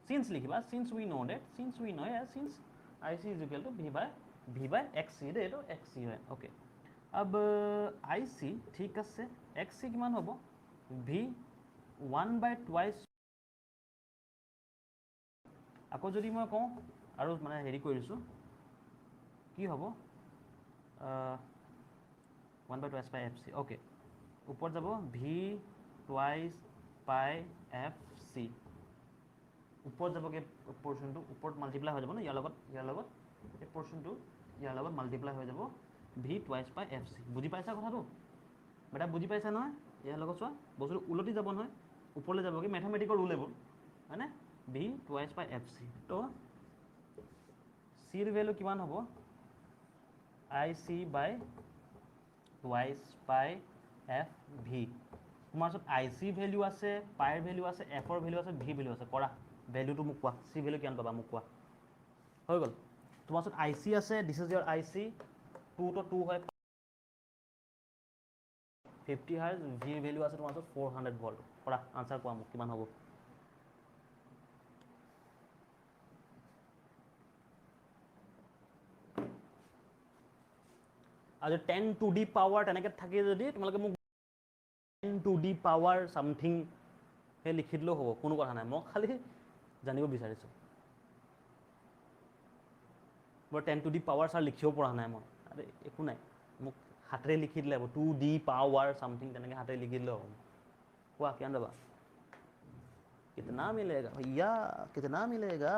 since লিখিবা since we know I C is equal to V by X C দেই এইটো এক্স চি হয় অ'কে अब আই চি ঠিক আছে এক্স চি কিমান হ'ব ভি 1/2 আকৌ যদি মই কওঁ আৰু মানে হেৰি কৰি দিছোঁ কি হ'ব 1/2 পাই এফ চি অ'কে ওপৰত যাব ভি টুৱাইচ পাই এফ চি ওপৰত যাবগৈ পৰ্চনটো ওপৰত মাল্টিপ্লাই হৈ যাব ন ইয়াৰ লগত এই পৰ্চনটো ইয়াৰ লগত মাল্টিপ্লাই হৈ যাব ভি টুৱাইচ পাই এফ চি বুজি পাইছা কথাটো বেটা বুজি পাইছা নহয় ইয়াৰ লগত চোৱা বস্তুটো ওলটি যাব নহয় ওপৰলৈ যাবগৈ মেথমেটিকৰ ৰুল এইবোৰ হয়নে ভি টুৱাইচ পাই এফ চি তো চিৰ ভেলু কিমান হ'ব আই চি বাই টুৱাইচ পাই এফ ভি তোমাৰ ওচৰত আই চি ভেলু আছে পাইৰ ভেলু আছে এফৰ ভেলু আছে ভি ভেলু আছে কৰা ভেলুটো মোক কোৱা চি ভেলু কিমান পাবা মোক কোৱা হৈ গ'ল তোমাৰ ওচৰত আই চি আছে দিছ ইজ ইয়ৰ আই চি 2 তো 2 হয় 50 হাৰ্জ ভিৰ ভেলু আছে তোমাৰ ওচৰত 400 ভল্ট কৰা আনচাৰ কোৱা মোক কিমান হ'ব আৰু 10 টু দি পাৱাৰ তেনেকৈ থাকে যদি তোমালোকে মোক 10 টু দি পাৱাৰ সামথিং সেই লিখি দিলেও হ'ব কোনো কথা নাই মই খালি জানিব বিচাৰিছোঁ মই 10 টু দি পাৱাৰ ছাৰ লিখিব পৰা নাই মই আৰে একো নাই মোক হাতেৰে লিখি দিলে হ'ব 2 দি পাৱাৰ সামথিং তেনেকৈ হাতেৰে লিখি দিলেও হ'ব কোৱা কিমান যাবা कितना मिलेगा भैया कितना मिलेगा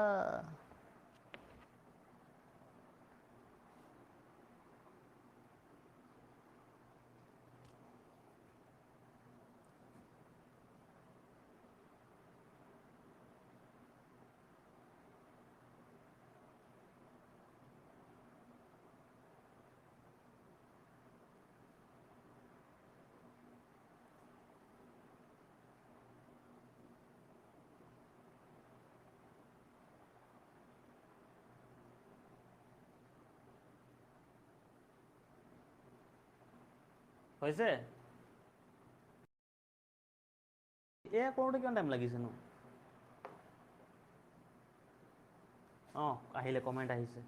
হৈছে এয়া কৰোঁতে কিমান টাইম লাগিছেনো অঁ আহিলে কমেণ্ট আহিছে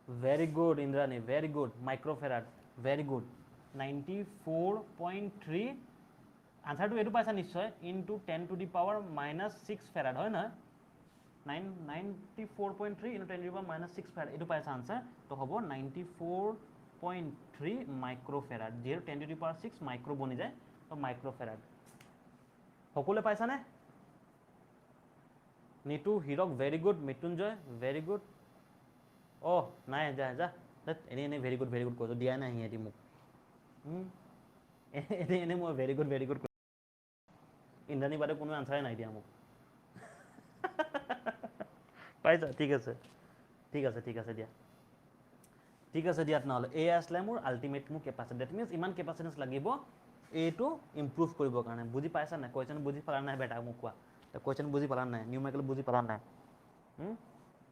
very good Indrani very good microfarad very good 94.3 আনচাৰটো এইটো পাইছা নিশ্চয় into 10 to the power -6 farad হয় নহয় 94.3 into 10 to the power -6 farad এইটো পাইছা আনচাৰ তো হ'ব 94.3 মাইক্ৰ'ফেৰাড যিহেতু 10 টু দি পাৱাৰ 6 মাইক্ৰ' বনি যায় তো মাইক্ৰ'ফেৰাড সকলোৱে পাইছানে Nitu Hirak very good Mrityunjay very good অহ নাই যা যা এনেই ভেৰি গুড কৈছোঁ দিয়াই নাই সিহঁতি মোক এনেই মই ভেৰি গুড ইন্দ্ৰাণী বাদে কোনো আনচাৰে নাই দিয়া মোক পাইছা ঠিক আছে দিয়া ঠিক আছে দিয়া তেনেহ'লে এয়া আছিলে মোৰ আল্টিমেট মোৰ কেপাচিটি ডেট মিনছ ইমান কেপাচিটেঞ্চ লাগিব এইটো ইম্প্ৰুভ কৰিবৰ কাৰণে বুজি পাইছা নাই কুৱেশ্যন বুজি পালা নাই বেটা মোক কোৱা কুৱেশ্যন বুজি পালা নাই নিউমেৰিকেল বুজি পালা নাই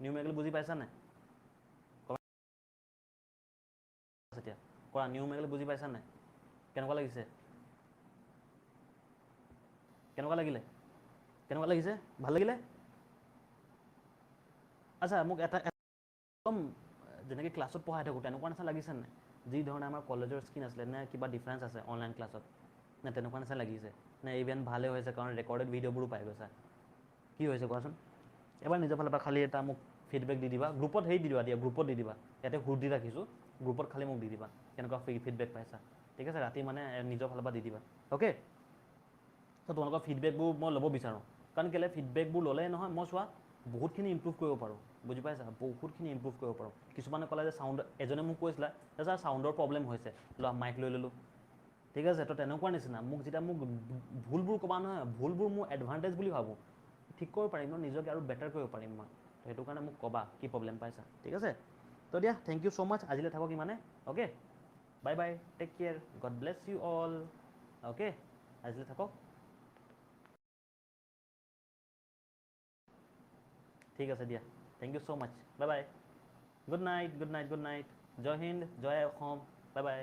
নিউমেৰিকেল বুজি পাইছা নাই এতিয়া কৰা নিউমেৰিকেল বুজি পাইছা নাই কেনেকুৱা লাগিছে কেনেকুৱা লাগিছে ভাল লাগিলে আচ্ছা মোক এটা একদম যেনেকৈ ক্লাছত পঢ়াই থাকোঁ তেনেকুৱা নিচিনা লাগিছে নাই যি ধৰণে আমাৰ কলেজৰ স্কিন আছিলে নে কিবা ডিফাৰেঞ্চ আছে অনলাইন ক্লাছত নে তেনেকুৱা নিচিনা লাগিছে নে ইভেন ভালেই হৈছে কাৰণ ৰেকৰ্ডেড ভিডিঅ'বোৰো পাই গৈছা কি হৈছে কোৱাচোন এবাৰ নিজৰ ফালৰ পৰা খালি এটা মোক ফিডবেক দি দিবা গ্ৰুপত হেৰি দি দিবা গ্ৰুপত দি দিবা ইয়াতে সুধ দি ৰাখিছোঁ গ্ৰুপত খালি মোক দি দিবা কেনেকুৱা ফিডবেক পাইছা ঠিক আছে ৰাতি মানে নিজৰ ফালৰ পৰা দি দিবা অ'কে তো তোমালোকৰ ফিডবেকবোৰ মই ল'ব বিচাৰোঁ কাৰণ কেলৈ ফিডবেকবোৰ ল'লে নহয় মই চোৱা বহুতখিনি ইম্প্ৰুভ কৰিব পাৰোঁ বুজি পাইছা বহুতখিনি ইম্প্ৰুভ কৰিব পাৰোঁ কিছুমানে ক'লে যে চাউণ্ড এজনে মোক কৈছিলে যে ছাৰ চাউণ্ডৰ প্ৰব্লেম হৈছে লোৱা মাইক লৈ ল'লোঁ ঠিক আছে তো তেনেকুৱা নিচিনা মোক যেতিয়া মোক ভুলবোৰ ক'বা নহয় ভুলবোৰ মোৰ এডভান্টেজ বুলি ভাবোঁ ঠিক কৰিব পাৰিম ন নিজকে আৰু বেটাৰ কৰিব পাৰিম মই তো সেইটো কাৰণে মোক ক'বা কি প্ৰব্লেম পাইছা ঠিক আছে তো দিয়া থেংক ইউ ছ' মাছ আজিলৈ থাকক ইমানে okay bye bye take care god bless you all okay আজিলৈ থাকক ঠিক আছে দিয়া thank you so' much bye bye good night জয় হিন্দ জয় অসম বাই বাই